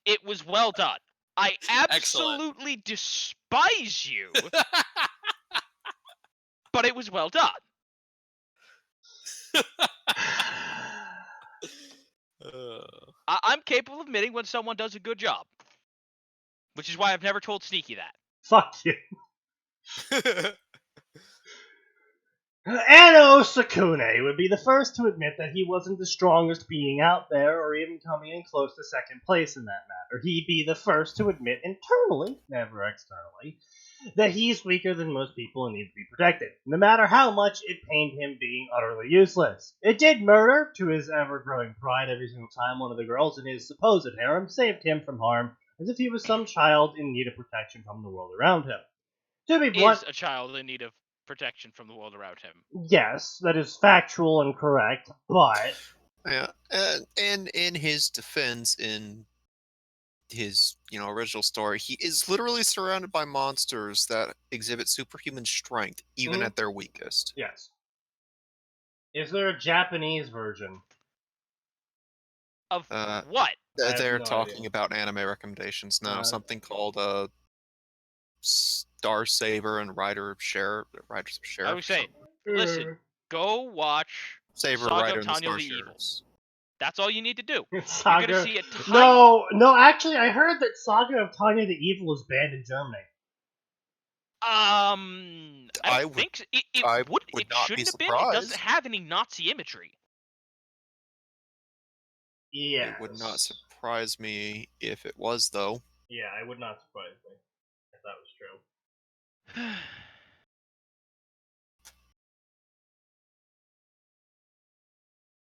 It was well done. I absolutely despise you, but it was well done. I'm capable of admitting when someone does a good job, which is why I've never told Sneaky that. Fuck you. Ano Sukune would be the first to admit that he wasn't the strongest being out there or even coming in close to second place in that matter. He'd be the first to admit internally, never externally, that he's weaker than most people and needs to be protected, no matter how much it pained him being utterly useless. It did murder to his ever-growing pride every single time one of the girls in his supposed harem saved him from harm, as if he was some child in need of protection from the world around him. To be blunt, Is a child in need of protection from the world around him. yes, that is factual and correct, but Yeah, and in his defense, in his original story, he is literally surrounded by monsters that exhibit superhuman strength, even at their weakest. yes. Is there a Japanese version? Of what? They're no talking idea. about anime recommendations now. Uh, Something called Star Saber and Riders of Sheriff. I would say, listen, go watch Saber Saga Rider of and the Tanya Star the Evil. Sheriffs. That's all you need to do. Saga. You're gonna see a tiny... No, actually, I heard that Saga of Tanya the Evil is banned in Germany. I don't think so. It shouldn't have been. It doesn't have any Nazi imagery. Yeah. It would not surprise me if it was, though. Yeah, it would not surprise me if that was true.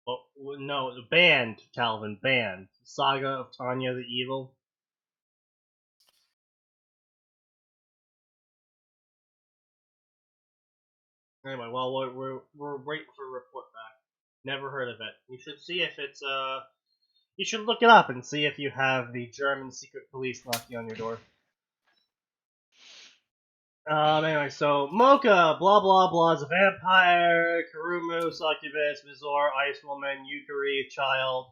Oh, no, banned, Calvin, banned. Saga of Tanya the Evil. Anyway, well, we're waiting for a report back. Never heard of it. You should see if it's you should look it up and see if you have the German secret police knocking on your door. Anyway, so Mocha, blah blah blah, is a vampire. Kurumu, succubus. Mizor, ice woman. Yukari, child.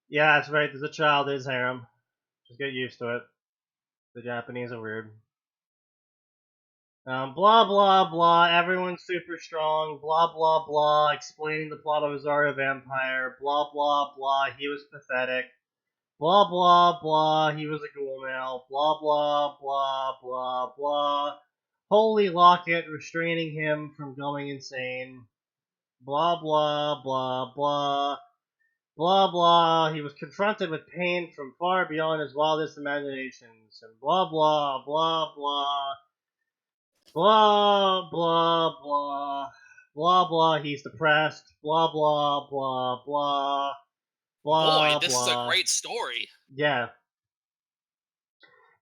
Yeah, that's right. There's a child. There's harem. Just get used to it. The Japanese are weird. Blah blah blah. Everyone's super strong. Blah blah blah. Explaining the plot of Rosario Vampire. Blah blah blah. He was pathetic. Blah blah blah. He was a ghoul male. Blah blah blah blah blah. Holy locket restraining him from going insane. Blah blah blah blah. Blah blah. He was confronted with pain from far beyond his wildest imaginations. And blah blah blah blah. Blah blah blah. Blah blah. He's depressed. Blah blah blah blah. Boy, Blah this is a blah. great story. Yeah.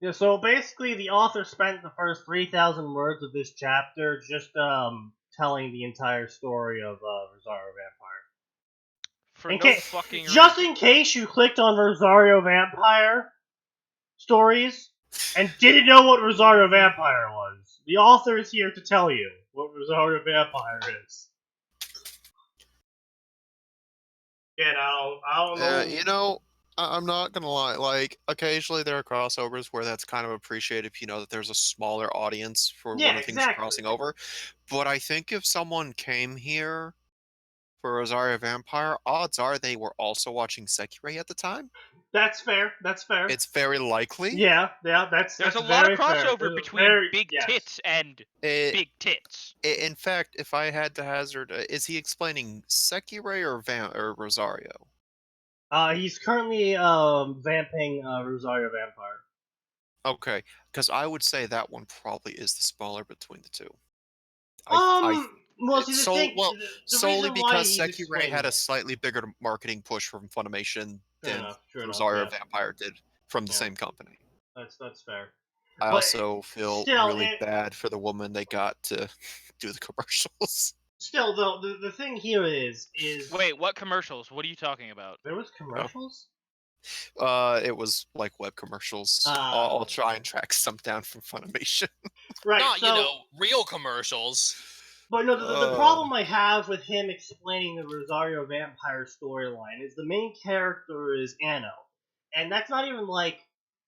Yeah, so basically the author spent the first 3,000 words of this chapter just telling the entire story of Rosario Vampire. For no fucking Just reason. in case you clicked on Rosario Vampire stories and didn't know what Rosario Vampire was, the author is here to tell you what Rosario Vampire is. I don't know. You know, I'm not gonna lie. Like, occasionally there are crossovers where that's kind of appreciated if you know that there's a smaller audience for Yeah, when things are exactly. crossing over. But I think if someone came here for Rosario Vampire, odds are they were also watching Sekirei at the time. That's fair. That's fair. It's very likely. Yeah, that's There's a lot very of crossover fair. between big yes. tits and big tits. In fact, if I had to hazard, is he explaining Sekirei or Rosario? He's currently vamping Rosario Vampire. Okay, because I would say that one probably is the smaller between the two. Well, see, the solely reason why because he's Sekirei had a explaining slightly bigger marketing push from Funimation than True enough, Rosario yeah. Vampire did from the Yeah. same company. That's fair. I But also feel still, really bad for the woman they got to do the commercials. Still, though, the thing here is Wait, what commercials? What are you talking about? there was commercials. It was like web commercials. I'll try and track some down from Funimation. Right. Not, so, real commercials. But no, the problem I have with him explaining the Rosario Vampire storyline is the main character is Anno. And that's not even, like,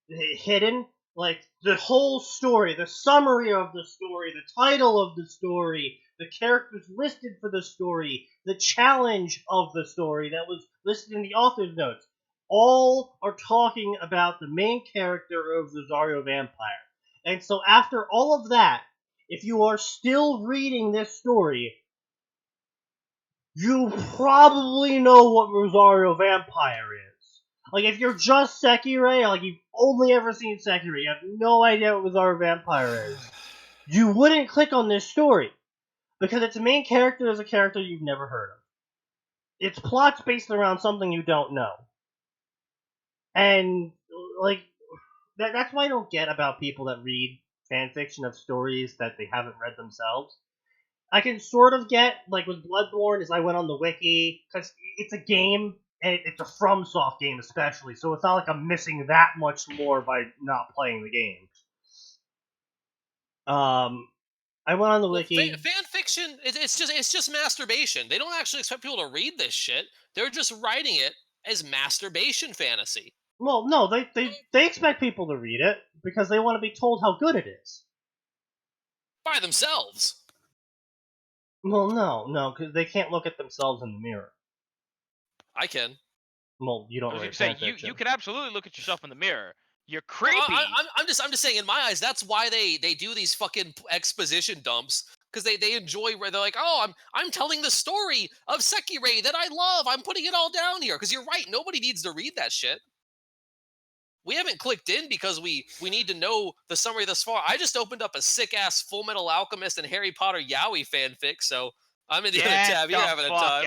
hidden. Like, the whole story, the summary of the story, the title of the story, the characters listed for the story, the challenge of the story that was listed in the author's notes, all are talking about the main character of Rosario Vampire. And so after all of that, if you are still reading this story, you probably know what Rosario Vampire is. Like, if you're just Sekirei, like, you've only ever seen Sekirei, you have no idea what Rosario Vampire is, you wouldn't click on this story. Because its main character is a character you've never heard of. Its plot's based around something you don't know. And, like, that's what I don't get about people that read fanfiction of stories that they haven't read themselves. I can sort of get, like with Bloodborne, is I went on the wiki, because it's a game, and it's a FromSoft game especially, so it's not like I'm missing that much lore by not playing the game. I went on the wiki. Fanfiction, it's just masturbation. They don't actually expect people to read this shit. They're just writing it as masturbation fantasy. Well, no, they expect people to read it, because they want to be told how good it is. By themselves. Well, no, because they can't look at themselves in the mirror. I can. Well, you don't. I was write say fanfiction. you can absolutely look at yourself in the mirror. You're creepy. I'm just saying, in my eyes, that's why they do these fucking exposition dumps, because they enjoy where they're like, oh, I'm telling the story of Sekirei that I love. I'm putting it all down here, because you're right. Nobody needs to read that shit. We haven't clicked in because we need to know the summary thus far. I just opened up a sick-ass Full Metal Alchemist and Harry Potter yaoi fanfic, so I'm in the other tab. You're having a time.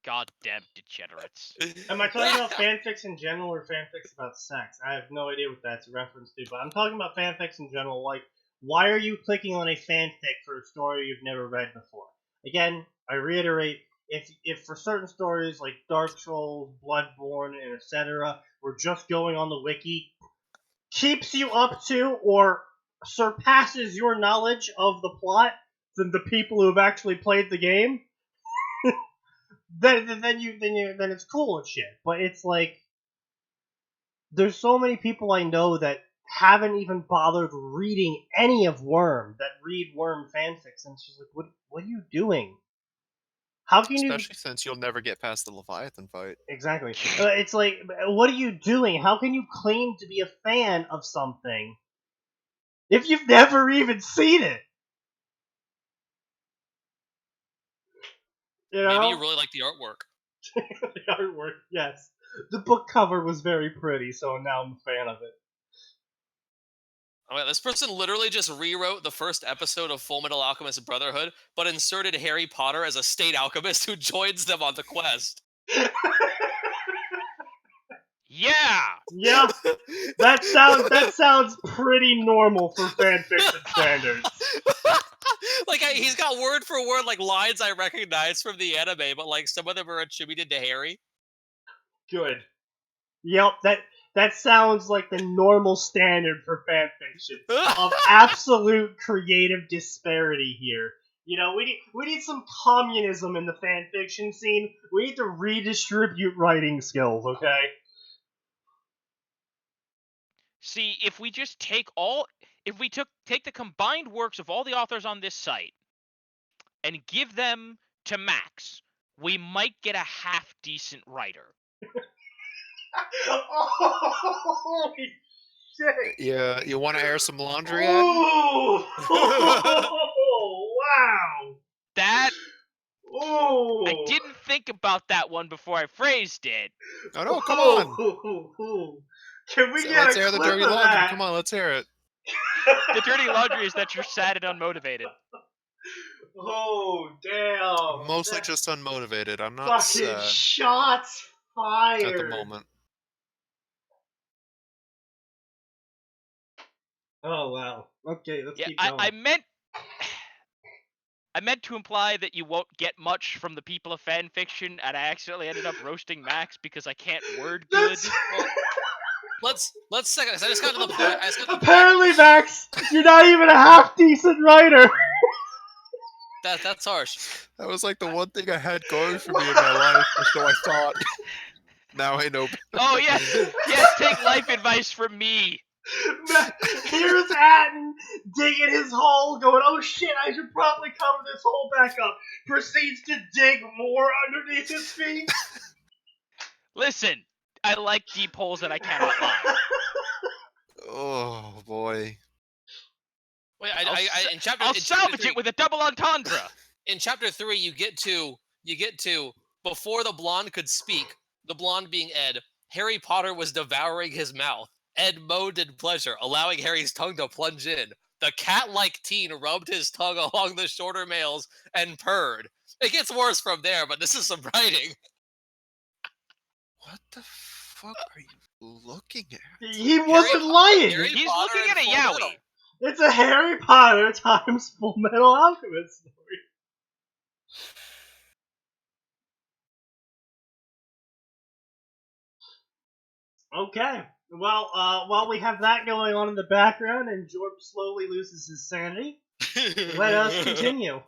Goddamn degenerates. Am I talking about fanfics in general or fanfics about sex? I have no idea what that's a reference to, but I'm talking about fanfics in general. Like, why are you clicking on a fanfic for a story you've never read before? Again, I reiterate, if for certain stories like Dark Souls, Bloodborne, and etc., we're just going on the wiki, keeps you up to or surpasses your knowledge of the plot than the people who have actually played the game, then it's cool and shit. But it's like there's so many people I know that haven't even bothered reading any of Worm, that read Worm fanfics, and it's just like, what are you doing? How can you? Especially since you'll never get past the Leviathan fight. Exactly. It's like, what are you doing? How can you claim to be a fan of something if you've never even seen it? You know? Maybe you really like the artwork. The artwork, yes. The book cover was very pretty, so now I'm a fan of it. Oh, yeah, this person literally just rewrote the first episode of Full Metal Alchemist Brotherhood, but inserted Harry Potter as a state alchemist who joins them on the quest. Yeah! Yeah, that sounds pretty normal for fanfiction standards. Like, he's got word for word, like, lines I recognize from the anime, but, like, some of them are attributed to Harry. Good. Yep, that sounds like the normal standard for fanfiction of absolute creative disparity here. You know, we need some communism in the fanfiction scene. We need to redistribute writing skills, okay? See, if we just take the combined works of all the authors on this site and give them to Max, we might get a half decent writer. Holy shit! Yeah, you want to air some laundry? Ooh! Wow! That Ooh! I didn't think about that one before I phrased it. Oh no, come on! Can we get Let's a air the clip dirty of laundry. that? Come on, let's hear it. The dirty laundry is that you're sad and unmotivated. Oh damn! Mostly just unmotivated. I'm not Fucking sad shots fired at the moment. Oh wow. Okay, let's Yeah, keep going. I meant to imply that you won't get much from the people of fanfiction, and I accidentally ended up roasting Max because I can't word good. Well, let's second. I just got to the point. Apparently, Max, you're not even a half decent writer. That's harsh. That was like the one thing I had going for me in my life, or so I thought. Now I know. Oh yes, take life advice from me. Here's Atin digging his hole, going, oh shit, I should probably cover this hole back up. Proceeds to dig more underneath his feet. Listen, I like deep holes and I cannot lie. Oh boy. Wait, I'll salvage it with a double entendre. In chapter 3, you get to before the blonde could speak. The blonde being Ed. Harry Potter was devouring his mouth. Ed moaned in pleasure, allowing Harry's tongue to plunge in. The cat-like teen rubbed his tongue along the shorter males and purred. It gets worse from there, but this is some writing. What the fuck are you looking at? He wasn't lying. He's looking at a yaoi. It's a Harry Potter times Full Metal Alchemist story. Okay. Well, while we have that going on in the background and Jorp slowly loses his sanity, let us continue.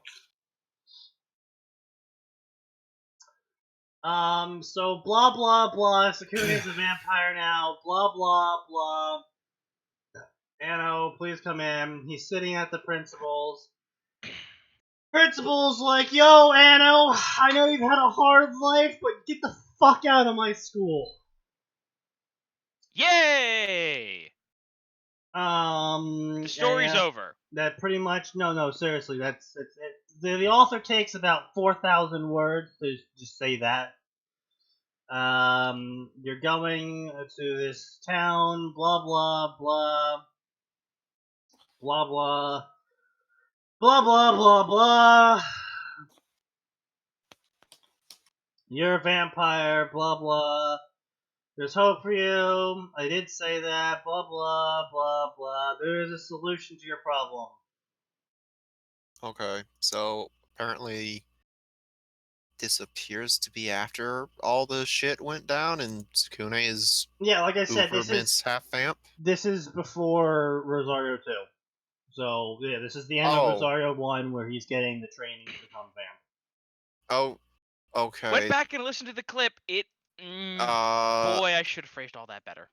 So blah blah blah, Sukuna's a vampire now, blah blah blah. Anno, please come in. He's sitting at the principal's. Principal's like, yo, Anno, I know you've had a hard life, but get the fuck out of my school. Yay! The story's over. That pretty much, no, seriously, that's it. The author takes about 4,000 words to just say that. You're going to this town, blah blah blah, blah blah, blah blah blah blah. You're a vampire, blah blah. There's hope for you. I did say that, blah blah blah blah. There is a solution to your problem. Okay, so apparently this appears to be after all the shit went down, and Sukune is like I said, uber-mince half vamp. This is before Rosario 2. So, yeah, this is the end of Rosario 1 where he's getting the training to become vamp. Oh, okay. Went back and listened to the clip. Boy, I should have phrased all that better.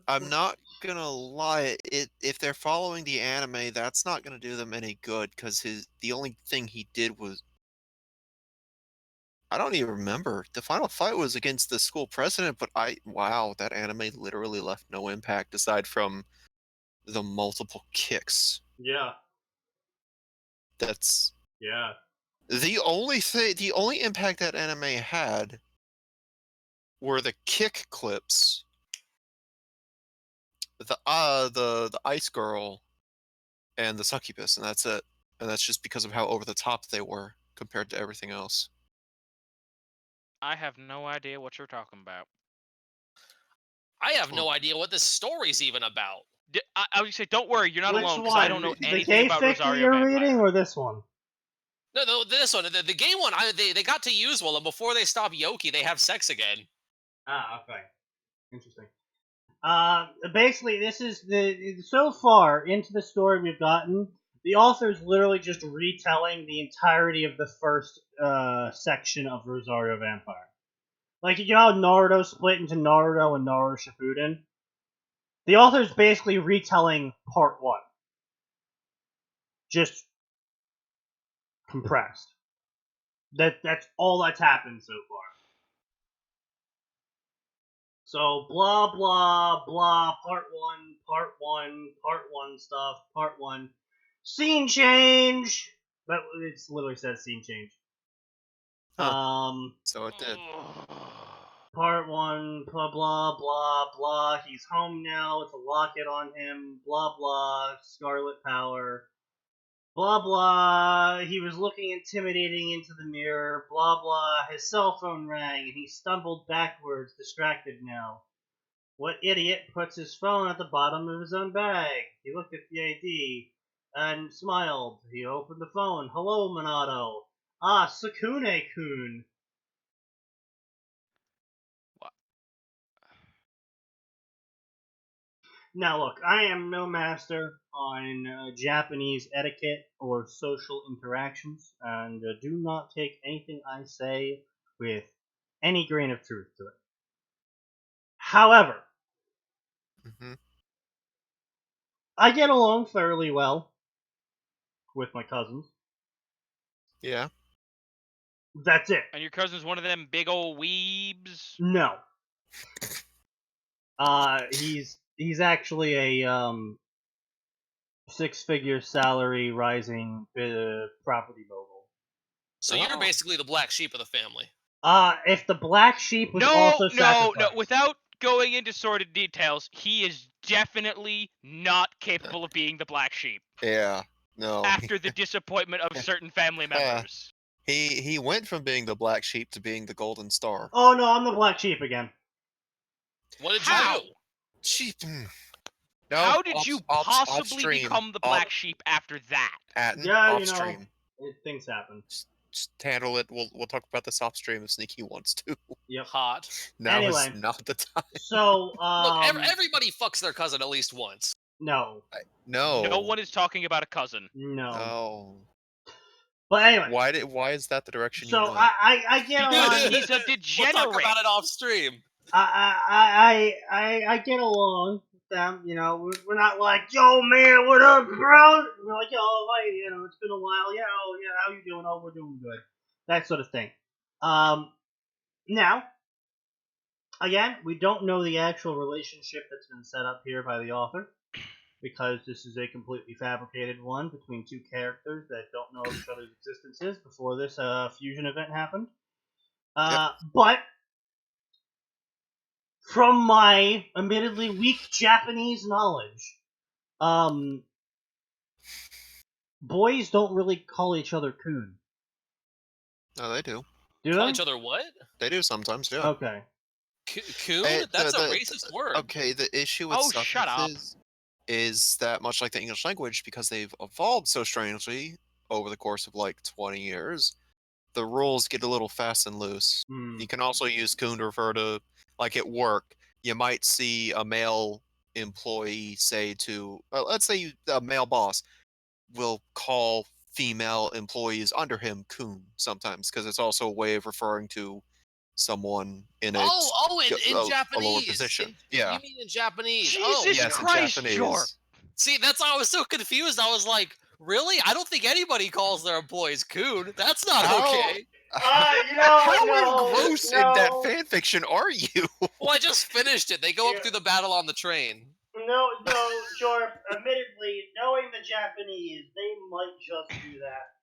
I'm not gonna lie. If they're following the anime, that's not gonna do them any good, because the only thing he did was, I don't even remember. The final fight was against the school president, but wow, that anime literally left no impact aside from the multiple kicks. Yeah. That's Yeah. the only impact that anime had were the kick clips. The ice girl and the succubus, and that's it. And that's just because of how over the top they were compared to everything else. I have no idea what you're talking about. I have no idea what this story's even about. I would say, don't worry, you're not Which alone, because one? I don't know the anything about K-fic Rosario you're Vampire. reading, or this one? No, this one. The gay one, they got to use one, and before they stop Yoki, they have sex again. Ah, okay. Interesting. Basically, this is so far into the story we've gotten, the author's literally just retelling the entirety of the first section of Rosario Vampire. Like, you know how Naruto split into Naruto and Naruto Shippuden? The author's basically retelling part 1. Just compressed. That's all that's happened so far. So, blah, blah, blah, part one stuff, part 1. Scene change! But it literally says scene change. So it did. Part 1, blah, blah, blah, blah. He's home now, it's a locket on him, blah, blah, Scarlet Power. Blah, blah, he was looking intimidating into the mirror, blah, blah, his cell phone rang, and he stumbled backwards, distracted now. What idiot puts his phone at the bottom of his own bag? He looked at the ID and smiled. He opened the phone. Hello, Minato. Ah, Sukune-kun. What? Now look, I am no master on Japanese etiquette or social interactions, and do not take anything I say with any grain of truth to it. However, I get along fairly well with my cousins. Yeah. That's it. And your cousin's one of them big old weebs? No. He's actually a six-figure salary rising property mogul. So you're basically the black sheep of the family. If the black sheep was also sacrificed. No, without going into sordid details, he is definitely not capable of being the black sheep. Yeah. No. After the disappointment of certain family members. He went from being the black sheep to being the golden star. Oh no, I'm the black sheep again. What did you do? Sheep. No, how did you possibly off-stream, become the black sheep after that? Atin, yeah, off stream. Things happen. Just handle it. We'll talk about this off stream if Sneaky wants to. Yep. Hot. Now anyway, is not the time. So look, everybody fucks their cousin at least once. No. No. No one is talking about a cousin. No. But anyway. Why is that the direction you so went? I get along. He's a degenerate. We'll talk about it off stream. I get along with them. You know, we're not like, yo man, what up, bro? We're like, yo, hey, you know, it's been a while. Yeah, oh yeah, how you doing? Oh, we're doing good. That sort of thing. Now, again, we don't know the actual relationship that's been set up here by the author, because this is a completely fabricated one between two characters that don't know each other's existences before this fusion event happened. But from my admittedly weak Japanese knowledge, boys don't really call each other kun. No, they do. Do Call they? each other what? They do sometimes, yeah. Okay. Kun? That's a racist word. Okay, the issue with shut up. is that much like the English language, because they've evolved so strangely over the course of like 20 years, the rules get a little fast and loose. You can also use coon to refer to, like at work, you might see a male employee say to, let's say a male boss will call female employees under him coon sometimes, because it's also a way of referring to someone in in a lower Japanese. position. You mean in Japanese? Jesus yes, Christ, in Jorp. Japanese. See, that's why I was so confused. I was like, really? I don't think anybody calls their employees coon. That's not okay. How engrossed in that fanfiction are you? Well, I just finished it. They go up through the battle on the train. No, Jorp, admittedly, knowing the Japanese, they might just do that.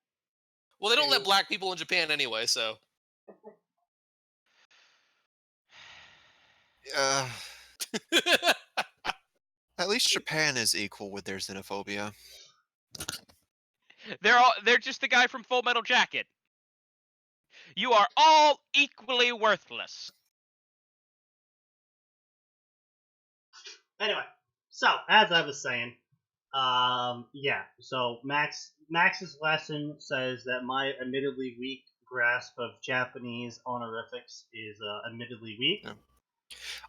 Well, they don't let black people in Japan anyway, so. At least Japan is equal with their xenophobia. They're just the guy from Full Metal Jacket. You are all equally worthless. Anyway, so as I was saying, so Max's lesson says that my admittedly weak grasp of Japanese honorifics is admittedly weak. Yeah.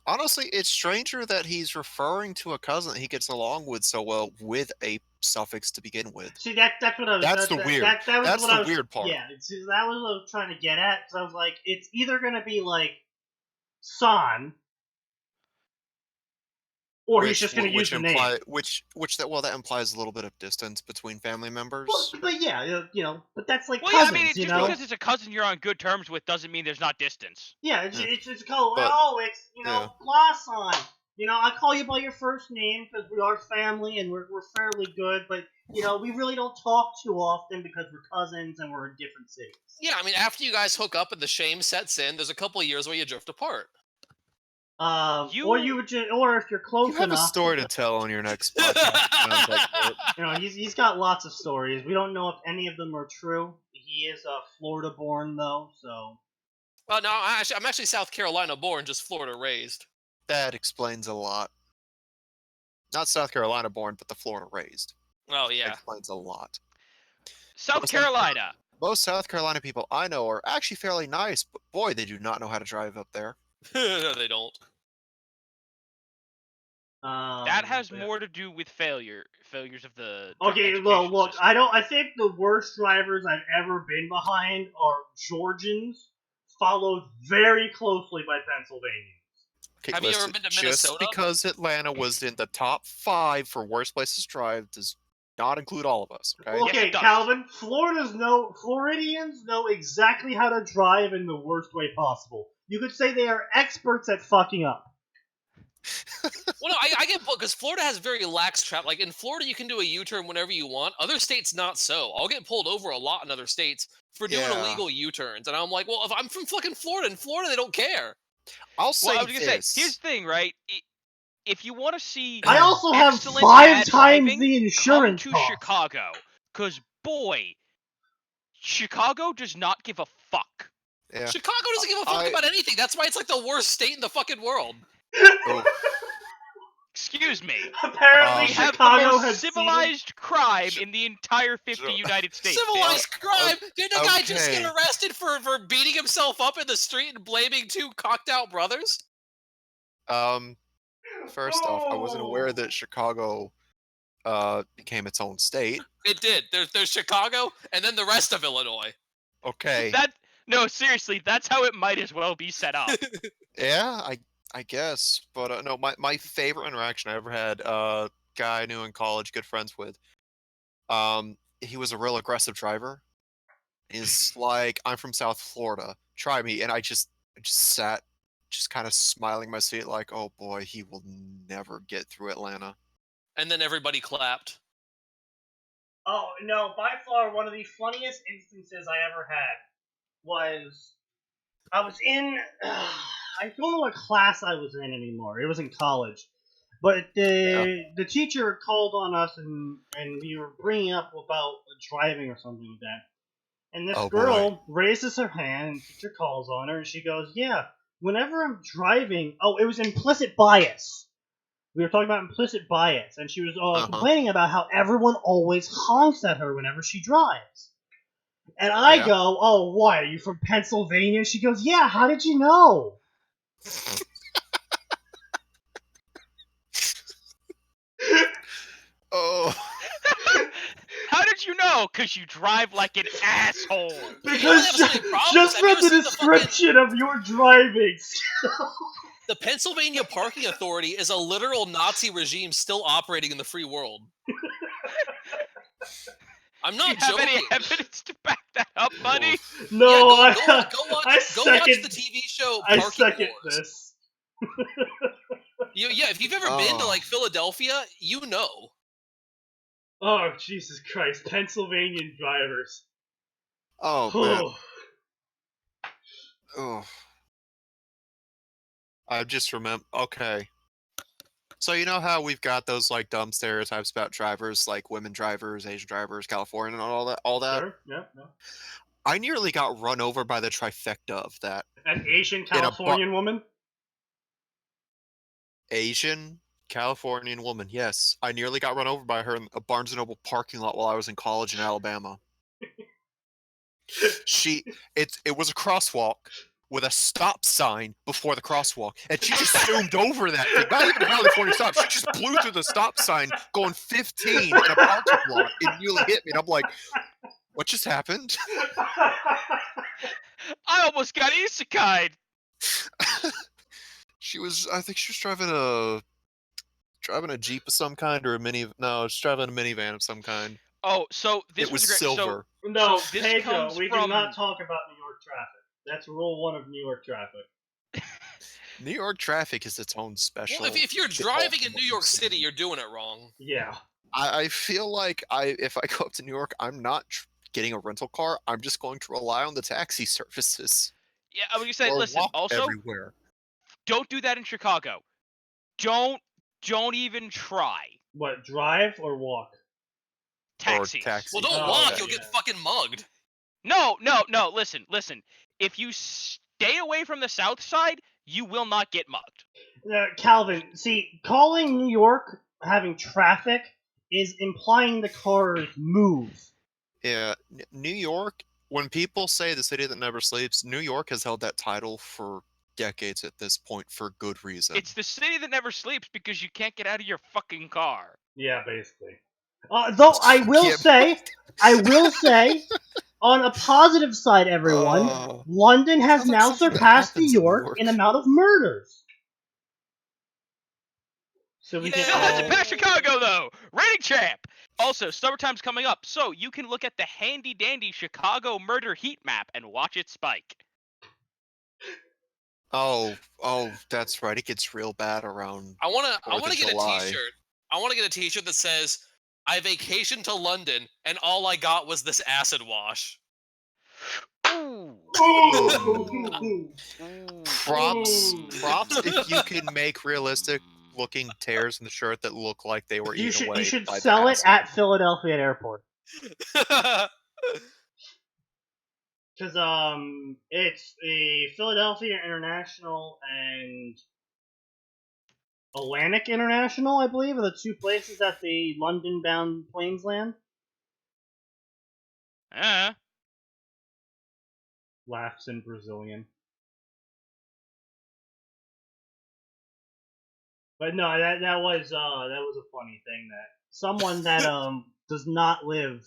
Honestly, it's stranger that he's referring to a cousin he gets along with so well with a suffix to begin with. See, that's what I was. That's the weird. That's the weird part. Yeah, that was what I was trying to get at. Because I was like, it's either gonna be like san, or he's just gonna use the name. That implies a little bit of distance between family members. Well, but yeah, but that's like Well, cousins, yeah, I mean, just because it's a cousin you're on good terms with doesn't mean there's not distance. Yeah, it's called, it's blah-san. I call you by your first name because we are family and we're fairly good, but, we really don't talk too often because we're cousins and we're in different cities. Yeah, I mean, after you guys hook up and the shame sets in, there's a couple of years where you drift apart. Or if you're close enough. You have a story to tell on your next podcast. He's got lots of stories. We don't know if any of them are true. He is Florida-born, though, so. No, I'm actually South Carolina-born, just Florida-raised. That explains a lot. Not South Carolina-born, but the Florida-raised. Oh, yeah. That explains a lot. South Carolina. Most South Carolina people I know are actually fairly nice, but boy, they do not know how to drive up there. No, they don't. That has more to do with failures of the. Okay, look, I think the worst drivers I've ever been behind are Georgians, followed very closely by Pennsylvanians. Okay, have you ever been to Minnesota? Just because Atlanta was in the top 5 for worst places to drive does not include all of us. Okay, yes, Calvin, Floridians know exactly how to drive in the worst way possible. You could say they are experts at fucking up. Well, no, I get because Florida has very lax traffic. Like in Florida, you can do a U-turn whenever you want. Other states, not so. I'll get pulled over a lot in other states for doing illegal U-turns, and I'm like, well, if I'm from fucking Florida, in Florida they don't care. I'll say I was gonna say, here's the thing, right? If you want to see, I also have 5 times the insurance come to Chicago, because boy, Chicago does not give a fuck. Yeah. Chicago doesn't give a fuck about anything. That's why it's like the worst state in the fucking world. Excuse me. Apparently, we have Chicago the most civilized crime in the entire 50 United States. Civilized crime? Didn't a guy just get arrested for beating himself up in the street and blaming 2 cocked out brothers? First off, I wasn't aware that Chicago became its own state. It did. There's Chicago, and then the rest of Illinois. Okay. No, seriously, that's how it might as well be set up. Yeah, I guess, but no, my favorite interaction I ever had, guy I knew in college, good friends with, he was a real aggressive driver. He's like, I'm from South Florida, try me, and I just sat, just kind of smiling in my seat like, oh boy, he will never get through Atlanta. And then everybody clapped. Oh, no, by far one of the funniest instances I ever had was, I was in, I don't know what class I was in anymore. It was in college. But the teacher called on us, and we were bringing up about driving or something like that. And this girl raises her hand, and the teacher calls on her, and she goes, yeah, whenever I'm driving... Oh, it was implicit bias. We were talking about implicit bias, and she was complaining about how everyone always honks at her whenever she drives. And I Yeah. go, oh, what, are you from Pennsylvania? She goes, yeah, how did you know? Oh. How did you know? Because you drive like an asshole. Because problems. just Have you from ever the seen the description of your driving. The Pennsylvania Parking Authority is a literal Nazi regime still operating in the free world. I'm not Do you have joking. any evidence to back that up, buddy? No, Yeah, go second, watch the TV show I Parking second Wars. this. If you've ever been to like Philadelphia, you know. Oh, Jesus Christ. Pennsylvanian drivers. Oh, man. Oh. I just remember. Okay. So you know how we've got those like dumb stereotypes about drivers, like women drivers, Asian drivers, California, and all that. Sure, yeah. I nearly got run over by the trifecta of that. An Asian In a Californian woman? Asian Californian woman, yes. I nearly got run over by her in a Barnes & Noble parking lot while I was in college in Alabama. It was a crosswalk with a stop sign before the crosswalk, and she just zoomed over that thing. Not even a California stop. She just blew through the stop sign going 15 in a parking lot. It nearly hit me, and I'm like, what just happened? I almost got isekai'd. I think she was driving a Jeep of some kind or she's driving a minivan of some kind. Oh, so this It was great. silver. No, this Pedro, comes we from... do not talk about New York traffic. That's rule 1 of New York traffic. New York traffic is its own special. Well, if you're driving in New York City, you're doing it wrong. Yeah. I feel like if I go up to New York, I'm not getting a rental car. I'm just going to rely on the taxi services. Yeah, I was gonna say, Or listen, walk also, everywhere. don't do that in Chicago. Don't even try. What, drive or walk? Taxis. Or taxi. Well, don't Oh, walk. yeah, You'll get yeah. fucking mugged. No, listen. If you stay away from the south side, you will not get mugged. Calvin, see, calling New York having traffic is implying the cars move. Yeah, New York, when people say the city that never sleeps, New York has held that title for decades at this point for good reason. It's the city that never sleeps because you can't get out of your fucking car. Yeah, basically. Though I will say, on a positive side, everyone, London has sounds like now something that surpassed New happens in New York York. in amount of murders. So we Yeah. Still hasn't can. passed Chicago though. Rating champ. Also, summertime's coming up, so you can look at the handy dandy Chicago murder heat map and watch it spike. Oh, that's right. It gets real bad around. I wanna of get July. a T-shirt. I want to get a T-shirt that says, "I vacationed to London and all I got was this acid wash." Ooh. Props if you can make realistic looking tears in the shirt that look like they were eaten away. You should by sell the it acid. at Philadelphia Airport. Because it's the Philadelphia International and Atlantic International, I believe, are the two places that the London-bound planes land. Laughs in Brazilian. But no, that was a funny thing that someone that does not live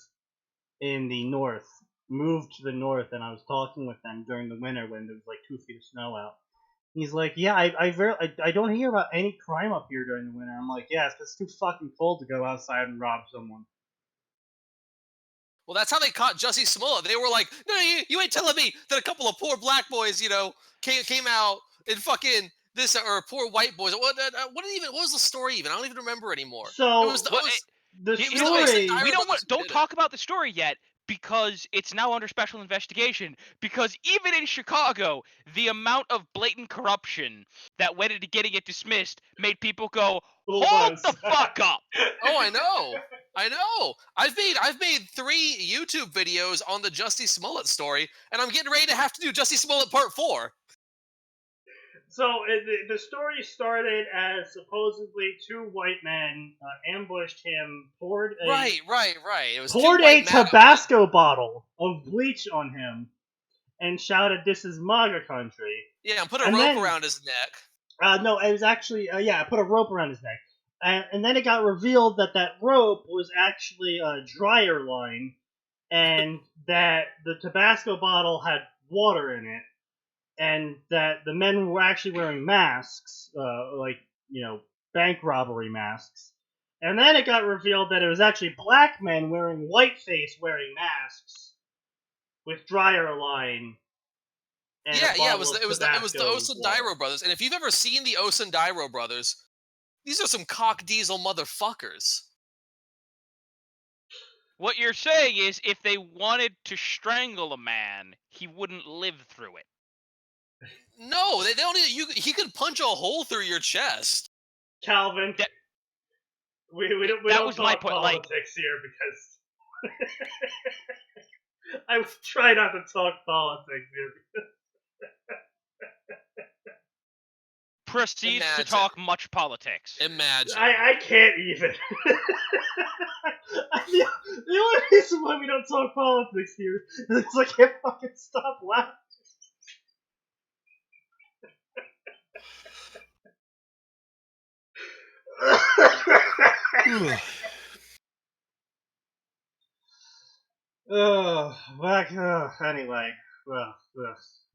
in the north moved to the north, and I was talking with them during the winter when there was like 2 feet of snow out. He's like, yeah, I don't hear about any crime up here during the winter. I'm like, yeah, it's too fucking cold to go outside and rob someone. Well, that's how they caught Jussie Smollett. They were like, "No, you ain't telling me that a couple of poor black boys, came out and fucking this, or poor white boys." What was the story even? I don't even remember anymore. So It was the You story. know, I we remember don't talk about the story yet because it's now under special investigation. Because even in Chicago, the amount of blatant corruption that went into getting it dismissed made people go, "Hold the fuck up!" Oh, I know. I've made 3 YouTube videos on the Jussie Smollett story, and I'm getting ready to have to do Jussie Smollett Part 4. So the story started as supposedly two white men ambushed him, Right. It was poured two a white MAGA Tabasco bottle of bleach on him, and shouted, "This is MAGA country." Yeah, and put a And rope then- around his neck. No, it was actually I put a rope around his neck, and then it got revealed that that rope was actually a dryer line, and that the Tabasco bottle had water in it, and that the men were actually wearing masks, bank robbery masks. And then it got revealed that it was actually black men wearing whiteface wearing masks with dryer line. And Yeah, it was the Tabasco Osundairo brothers. And if you've ever seen the Osundairo brothers, these are some cock diesel motherfuckers. What you're saying is, if they wanted to strangle a man, he wouldn't live through it. No, they don't. He could punch a hole through your chest. Calvin, we don't that talk was my point, politics here because I try not to talk politics here. Proceeds to Imagine. talk much politics. Imagine. I can't even. The only reason why we don't talk politics here is I can't fucking stop laughing. Anyway,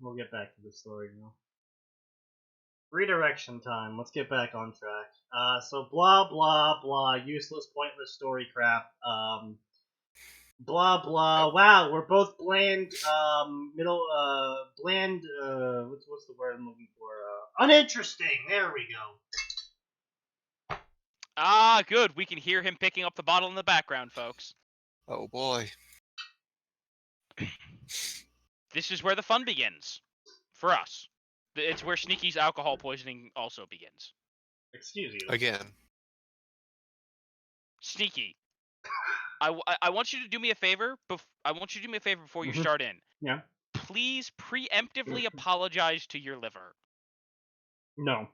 we'll get back to the story now. Redirection time. Let's get back on track. So blah blah blah, useless, pointless story crap. Blah blah. Wow, we're both bland. Bland. What's the word I'm looking for? Uninteresting. There we go. Ah, good. We can hear him picking up the bottle in the background, folks. Oh boy. This is where the fun begins. For us. It's where Sneaky's alcohol poisoning also begins. Excuse you. Again. Sneaky. I want you to do me a favor. I want you to do me a favor before you start in. Yeah. Please preemptively apologize to your liver. No.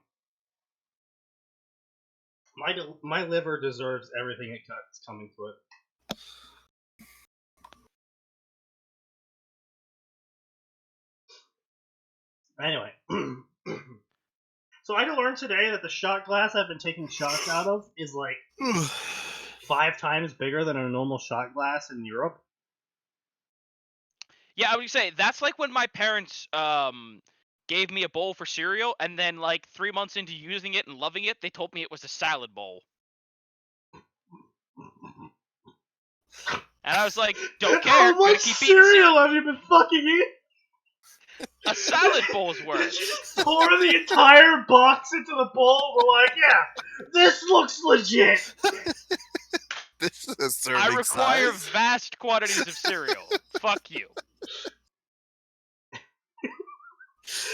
My liver deserves everything it got's coming to it. Anyway. So I learned today that the shot glass I've been taking shots out of is like 5 times bigger than a normal shot glass in Europe. Yeah, I would say that's like when my parents gave me a bowl for cereal, and then like 3 months into using it and loving it, they told me it was a salad bowl. And I was like, don't care. How much keep cereal have you been fucking eating? A salad bowl's worth. Pour the entire box into the bowl. We're like, yeah, this looks legit. This is a serving I require size. vast quantities of cereal. Fuck you.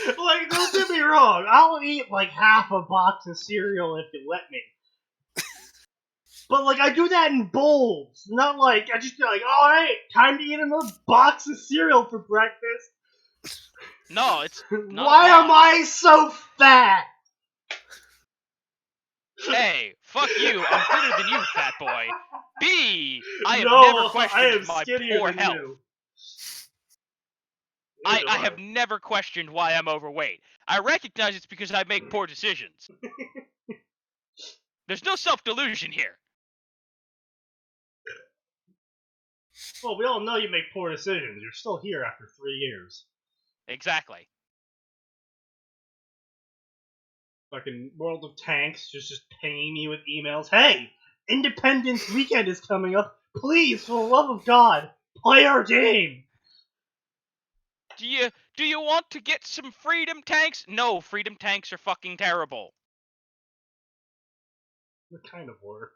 Like, don't get me wrong. I'll eat like half a box of cereal if you let me. But like, I do that in bowls, not like I just be like, all right, time to eat another box of cereal for breakfast. No, it's not. Why am I so fat? A, fuck you, I'm thinner than you, fat boy. B, I have No, never questioned I am my skinnier poor than health. you. I have never questioned why I'm overweight. I recognize it's because I make poor decisions. There's no self-delusion here. Well, we all know you make poor decisions. You're still here after 3 years. Exactly. Fucking World of Tanks just pinging me with emails. Hey, Independence Weekend is coming up. Please, for the love of God, play our game. Do you want to get some freedom tanks? No, freedom tanks are fucking terrible. They kind of were.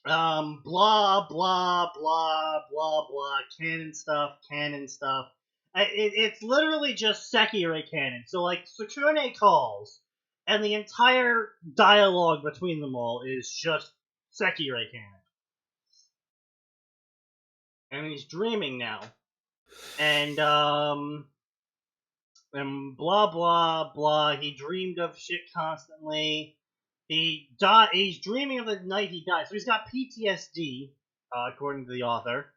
Blah, blah, blah, blah, blah, canon stuff. It's literally just Sekirei canon. So, like, Suthner calls, and the entire dialogue between them all is just Sekirei canon. And he's dreaming now. and blah blah blah. He dreamed of shit constantly. He died. He's dreaming of the night he died. So he's got PTSD, according to the author.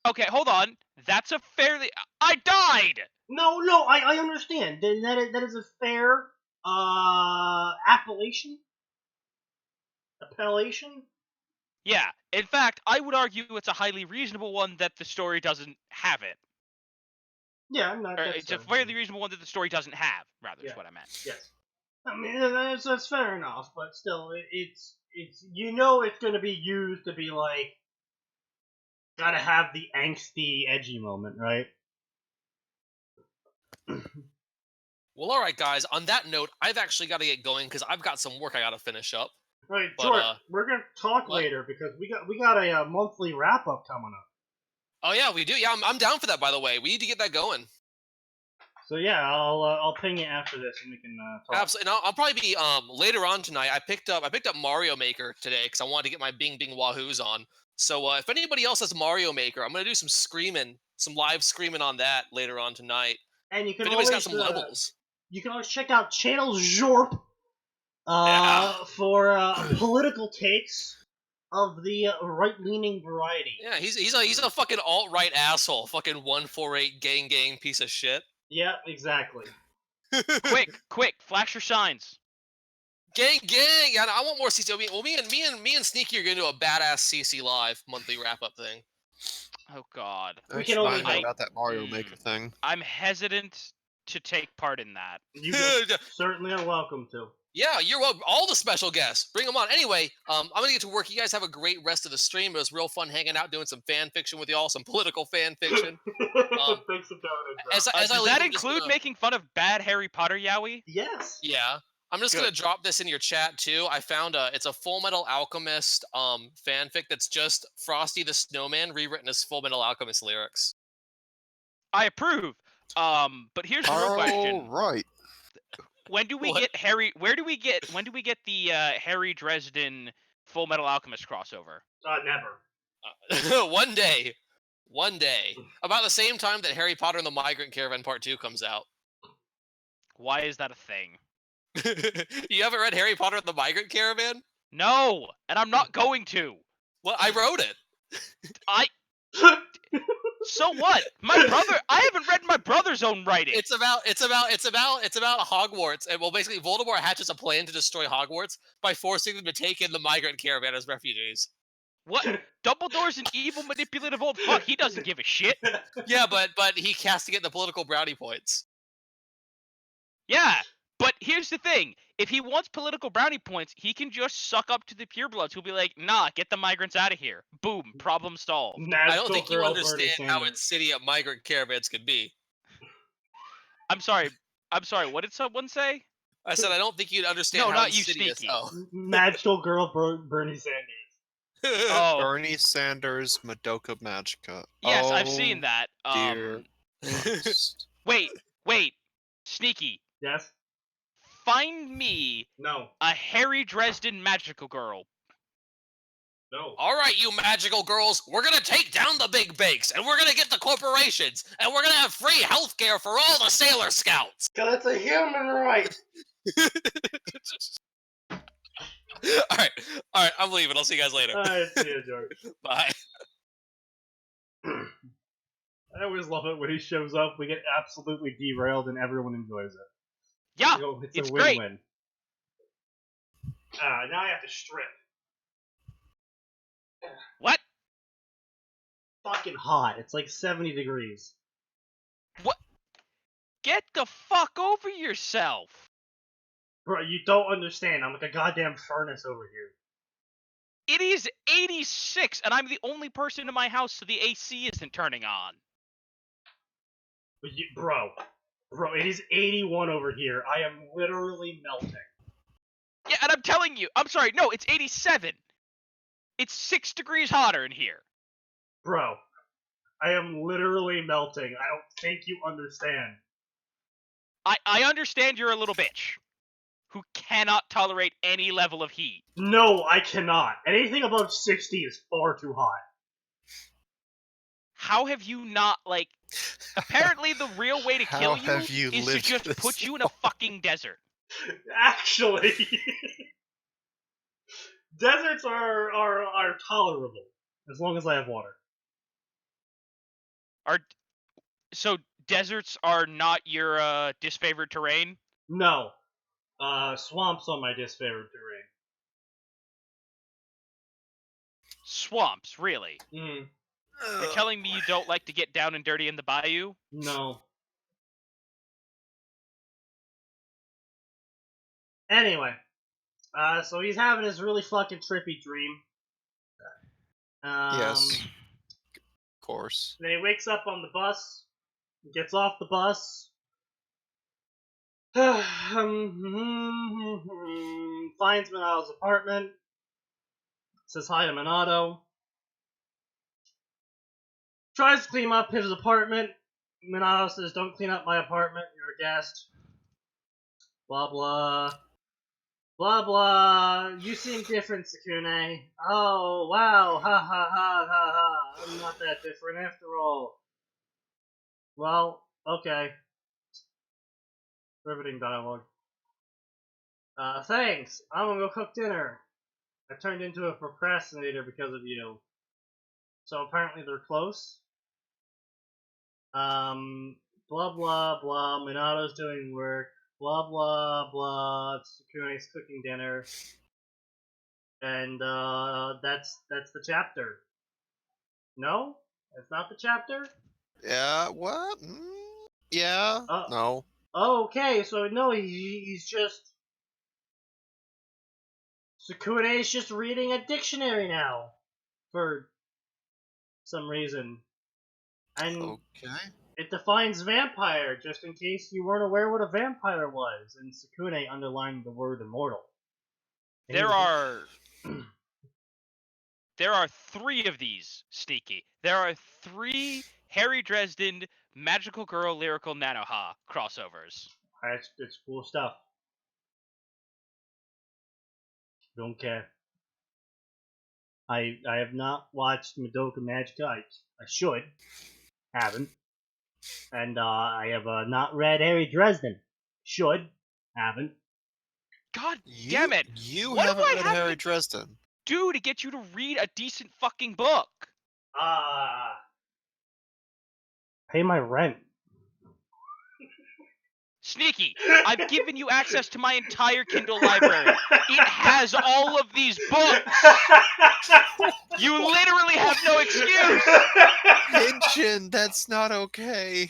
Okay, hold on. That's a fairly. I died. No, I understand. That is a fair appellation. Appellation. Yeah. In fact, I would argue it's a highly reasonable one that the story doesn't have it. Yeah, I'm not. Or it's a fairly reasonable one that the story doesn't have. Rather, is what I meant. Yes. I mean, that's fair enough, but still, it's it's going to be used to be like, gotta have the angsty, edgy moment, right? Well, all right, guys. On that note, I've actually got to get going because I've got some work I got to finish up. Right, But, George, we're gonna talk what? later because we got a monthly wrap up coming up. Oh yeah, we do. Yeah, I'm down for that. By the way, we need to get that going. So yeah, I'll ping you after this and we can talk. Absolutely. And I'll probably be later on tonight. I picked up Mario Maker today because I wanted to get my Bing Bing Wahoos on. So if anybody else has Mario Maker, I'm gonna do some live screaming on that later on tonight. And you If can anybody's always got some levels. you can always check out Channel Zorp for political takes of the right-leaning variety. Yeah, he's a fucking alt-right asshole, fucking 148 gang piece of shit. Yeah, exactly. Quick, flash your signs. Gang! Yeah, I want more CC. Well, me and Sneaky are gonna do a badass CC live monthly wrap-up thing. Oh God. We can only find out about that Mario Maker thing. I'm hesitant to take part in that. You certainly are welcome to. Yeah, you're welcome. All the special guests, bring them on. Anyway, I'm gonna get to work. You guys have a great rest of the stream. It was real fun hanging out, doing some fan fiction with y'all, some political fan fiction. Thanks for As I Does leave, that I'm just include gonna- making fun of bad Harry Potter yaoi? Yes. Yeah, I'm just gonna drop this in your chat too. I found it's a Full Metal Alchemist fanfic that's just Frosty the Snowman rewritten as Full Metal Alchemist lyrics. I approve. But here's the real question. Oh, right. When do we get Harry? When do we get the Harry Dresden Full Metal Alchemist crossover? Never. One day. About the same time that Harry Potter and the Migrant Caravan Part 2 comes out. Why is that a thing? You haven't read Harry Potter and the Migrant Caravan? No, and I'm not going to. Well, I wrote it. So what? I haven't read my brother's own writing. It's about Hogwarts, and well, basically, Voldemort hatches a plan to destroy Hogwarts by forcing them to take in the Migrant Caravan as refugees. What? Dumbledore's an evil, manipulative old fuck. He doesn't give a shit. Yeah, but he has to get the political brownie points. Yeah, but here's the thing. If he wants political brownie points, he can just suck up to the purebloods who'll be like, nah, get the migrants out of here. Boom, problem solved. I don't think you understand how insidious migrant caravans could be. I'm sorry, what did someone say? I said I don't think you'd understand how insidious. Magical girl Bernie Sanders. Oh. Bernie Sanders, Madoka Magica. Yes, oh, I've seen that. Dear Wait, Sneaky. Yes? Find me a Harry Dresden magical girl. No. Alright, you magical girls, we're gonna take down the big banks, and we're gonna get the corporations, and we're gonna have free healthcare for all the Sailor Scouts! Cause it's a human right! Alright, I'm leaving. I'll see you guys later. Alright, see you, George. Bye. I always love it when he shows up, we get absolutely derailed and everyone enjoys it. Yeah, it's a great. win-win. Now I have to strip. What? Fucking hot. It's like 70 degrees. What? Get the fuck over yourself. Bro, you don't understand. I'm like a goddamn furnace over here. It is 86, and I'm the only person in my house, so the AC isn't turning on. Bro, it is 81 over here. I am literally melting. Yeah, and I'm telling you, I'm sorry, no, it's 87. It's 6 degrees hotter in here. Bro, I am literally melting. I don't think you understand. I understand you're a little bitch who cannot tolerate any level of heat. No, I cannot. Anything above 60 is far too hot. how have you not, like... Apparently the real way to kill How have you you is to lived just this put you in a fucking desert. Actually, deserts are tolerable as long as I have water. So deserts are not your disfavored terrain? No, swamps on my disfavored terrain. Swamps, really? Mm, You're telling me you don't like to get down and dirty in the bayou? no. Anyway, so he's having this really fucking trippy dream. Yes. Of course. Then he wakes up on the bus, gets off the bus, finds Minato's apartment, says hi to Minato, tries to clean up his apartment. Minato says, "Don't clean up my apartment, you're a guest." Blah blah. Blah blah. You seem different, Sukune. Oh wow, ha ha ha ha ha. I'm not that different after all. Well, okay. Riveting dialogue. Thanks. I'm gonna go cook dinner. I turned into a procrastinator because of you. So apparently they're close. Blah blah blah. Minato's doing work. Blah blah blah. Sukune's cooking dinner. And that's the chapter. No? That's not the chapter? Yeah, what? Yeah. No. Okay, so no, he's just... Sukune's just reading a dictionary now. For some reason. And Okay. it defines vampire, just in case you weren't aware what a vampire was. And Sukune underlined the word immortal. And There are 3 of these, Sneaky. There are 3 Harry Dresden Magical Girl Lyrical Nanoha crossovers. It's cool stuff. Don't care. I have not watched Madoka Magica. I should. Haven't. And I have not read Harry Dresden. Should. Haven't. God damn it! You What haven't do I read have Harry to Dresden. do to get you to read a decent fucking book? Pay my rent. Sneaky, I've given you access to my entire Kindle library. It has all of these books! You literally have no excuse! Pigeon, that's not okay.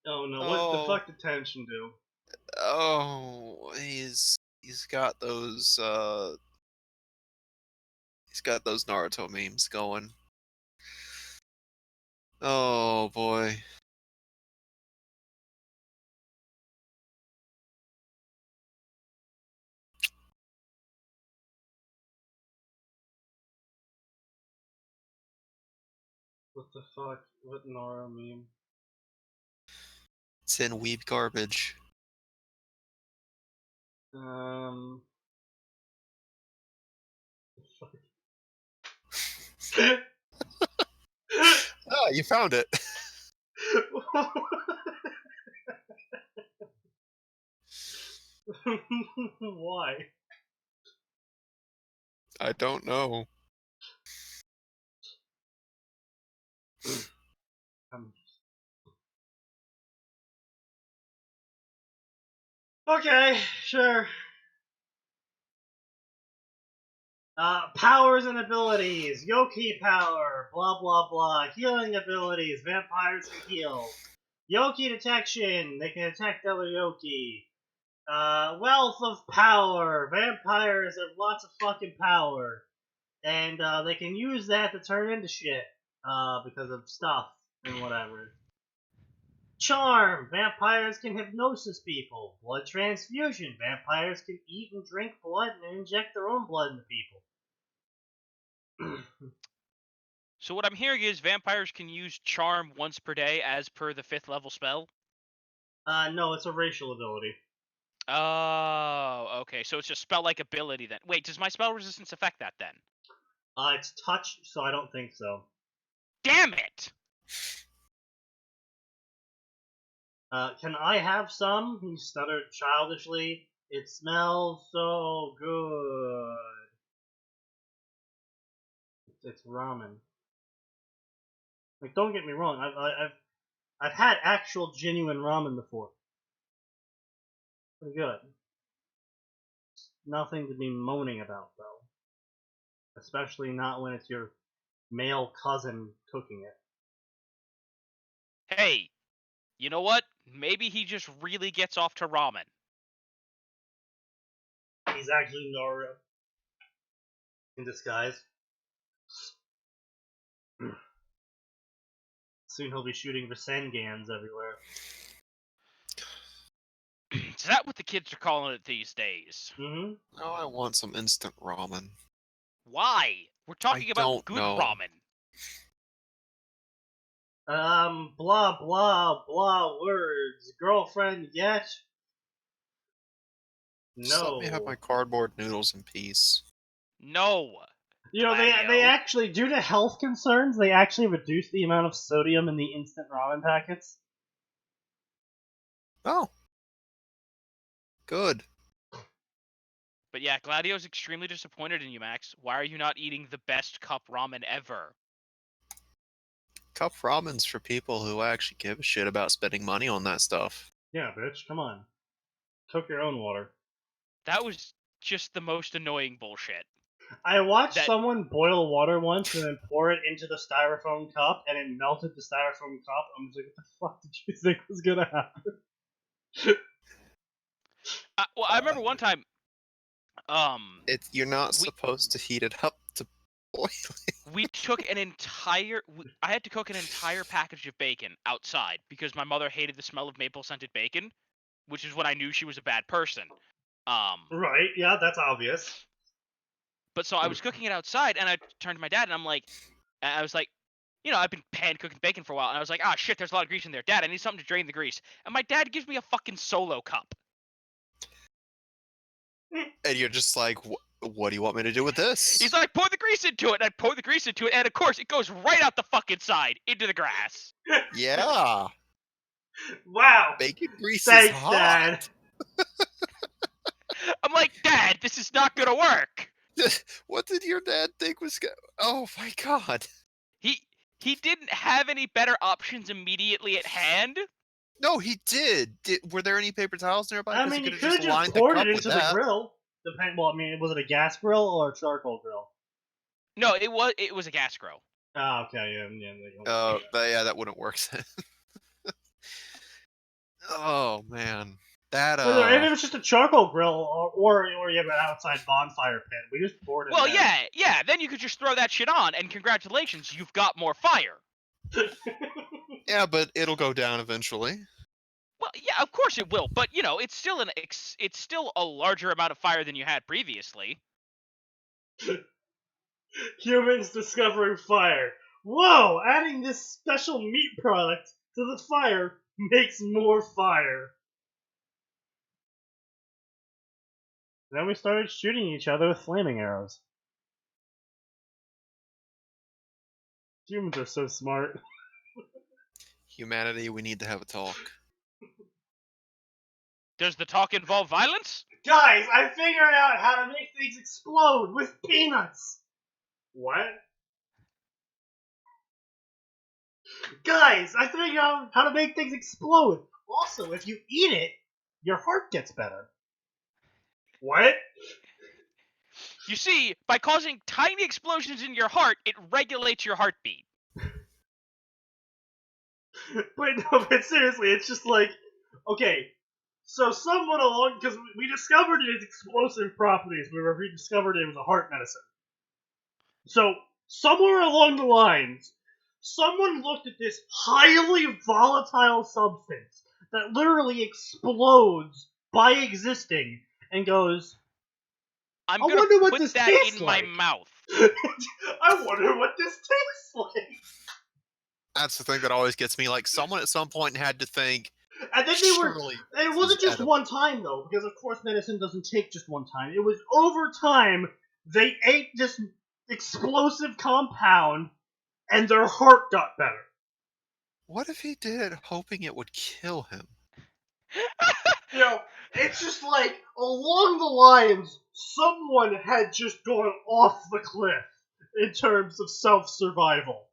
Oh no, what the fuck did Tension do? Oh, he's got those Naruto memes going. Oh boy. What the fuck? What Nara meme? It's in weeb garbage. Ah, you found it. Why? I don't know. Okay, sure. Powers and abilities. Yoki power. Blah blah blah. Healing abilities. Vampires can heal. Yoki detection. They can detect other Yoki. Wealth of power. Vampires have lots of fucking power. And they can use that to turn into shit. Because of stuff and whatever. Charm. Vampires can hypnosis people. Blood transfusion. Vampires can eat and drink blood and inject their own blood into people. So what I'm hearing is vampires can use charm once per day as per the 5th level spell? No, it's a racial ability. Oh, okay. So it's just spell-like ability then. Wait, does my spell resistance affect that then? It's touch, so I don't think so. damn it! Can I have some? He stuttered childishly. It smells so good. It's ramen. Like, don't get me wrong. I've had actual genuine ramen before. Pretty good. Nothing to be moaning about, though. Especially not when it's your male cousin cooking it. Hey, you know what? Maybe he just really gets off to ramen. He's actually Naruto in disguise. Soon he'll be shooting Rasengans everywhere. Is that what the kids are calling it these days? Mm-hmm. Oh, I want some instant ramen. Why? We're talking about don't good know. ramen. Blah, blah, blah words. Girlfriend yet? Just let me have my No. cardboard noodles in peace. No. You know, Gladio. they actually, due to health concerns, they actually reduced the amount of sodium in the instant ramen packets. Oh. Good. But yeah, Gladio's extremely disappointed in you, Max. Why are you not eating the best cup ramen ever? Cup ramen's for people who actually give a shit about spending money on that stuff. Yeah, bitch, come on. Cook your own water. That was just the most annoying bullshit. I watched That- someone boil water once and then pour it into the styrofoam cup, and it melted the styrofoam cup. I'm just like, what the fuck did you think was gonna happen? Well, I remember one time. You're not supposed to heat it up to boil it. We took an entire. I had to cook an entire package of bacon outside because my mother hated the smell of maple scented bacon, which is when I knew she was a bad person. Right? Yeah, that's obvious. But so I was cooking it outside, and I turned to my dad, and I was like, you know, I've been pan cooking bacon for a while, and I was like, ah, shit, there's a lot of grease in there. Dad, I need something to drain the grease. And my dad gives me a fucking Solo cup. And you're just like, what do you want me to do with this? He's like, pour the grease into it, and I pour the grease into it, and of course, it goes right out the fucking side into the grass. Yeah. Wow. Bacon grease is Thanks, hot. Dad. I'm like, Dad, this is not gonna work. What did your dad think was going? Oh my god. He didn't have any better options immediately at hand. No, he did. Were there any paper towels nearby? I mean, you could have just poured it into the grill. Well, I mean, was it a gas grill or a charcoal grill? No, it was a gas grill. Oh, okay, yeah. Yeah, that wouldn't work then. Oh man, that If it was just a charcoal grill, or you have an outside bonfire pit, we just poured it. Well, yeah. Then you could just throw that shit on, and congratulations, you've got more fire. Yeah, but it'll go down eventually. Well, yeah, of course it will, but you know, it's still a larger amount of fire than you had previously. Humans discovering fire. Whoa! Adding this special meat product to the fire makes more fire. Then we started shooting each other with flaming arrows. Humans are so smart. Humanity, we need to have a talk. Does the talk involve violence? Guys, I figured out how to make things explode with peanuts! What? Guys, I figured out how to make things explode. Also, if you eat it, your heart gets better. What? You see, by causing tiny explosions in your heart, it regulates your heartbeat. But seriously, it's just like, okay, so someone along, because we discovered its explosive properties, we discovered it was a heart medicine. So, somewhere along the lines, someone looked at this highly volatile substance that literally explodes by existing and goes, I wonder what this that tastes in like. my mouth. I wonder what this tastes like. That's the thing that always gets me. Like, someone at some point had to think. And then surely and it wasn't just edible. one time though, because of course medicine doesn't take just one time. It was over time. They ate this explosive compound, and their heart got better. What if he did it hoping it would kill him? You know, it's just like, along the lines, someone had just gone off the cliff in terms of self-survival.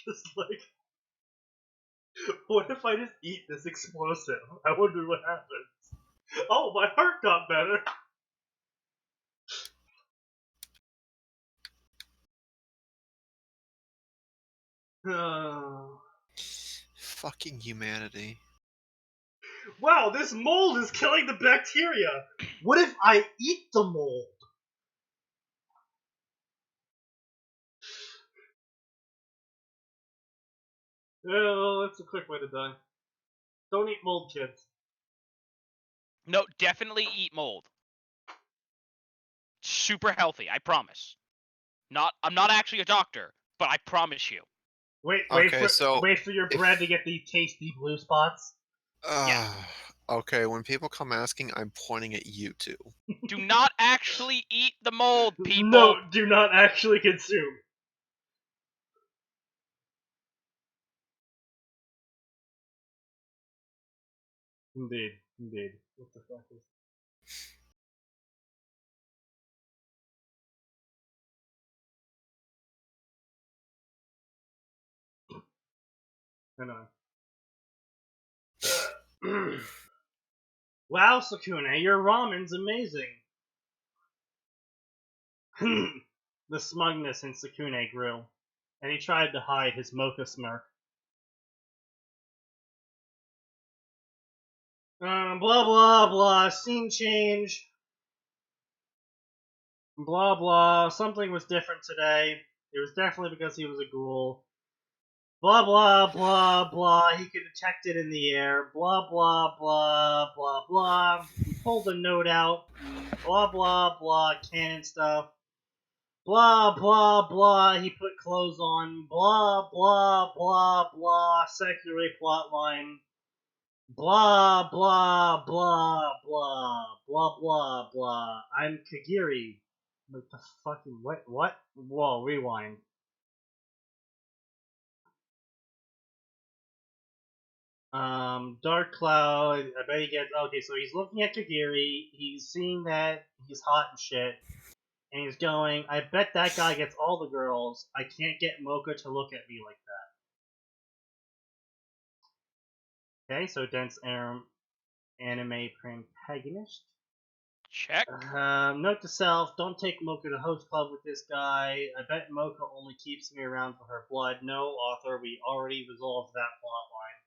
Just like, what if I just eat this explosive? I wonder what happens. Oh, my heart got better. Fucking humanity. Wow, this mold is killing the bacteria. What if I eat the mold? Oh, that's a quick way to die. Don't eat mold, kids. No, definitely eat mold. Super healthy, I promise. I'm not actually a doctor, but I promise you. Wait Okay, for your bread to get the tasty blue spots. Yeah. Okay, when people come asking, I'm pointing at you two. Do not actually eat the mold, people. No, do not actually consume. Indeed. What the fuck is... I know. Wow, Sukune, your ramen's amazing. The smugness in Sukune grew, and he tried to hide his mocha smirk. Blah blah blah, scene change. Blah blah, something was different today. It was definitely because he was a ghoul. Blah blah blah blah, he could detect it in the air. Blah blah blah blah blah. He pulled a note out. Blah blah blah, canon stuff. Blah blah blah, he put clothes on. Blah blah blah blah, secondary plotline. Blah blah blah blah blah blah blah. I'm Kagiri. What the fucking what? Whoa, rewind. Dark Cloud. I bet he gets okay. So he's looking at Kagiri. He's seeing that he's hot and shit, and he's going. I bet that guy gets all the girls. I can't get Mocha to look at me like that. Okay, so dense anime protagonist. Check. Note to self, don't take Mocha to host club with this guy. I bet Mocha only keeps me around for her blood. No, author, we already resolved that plotline.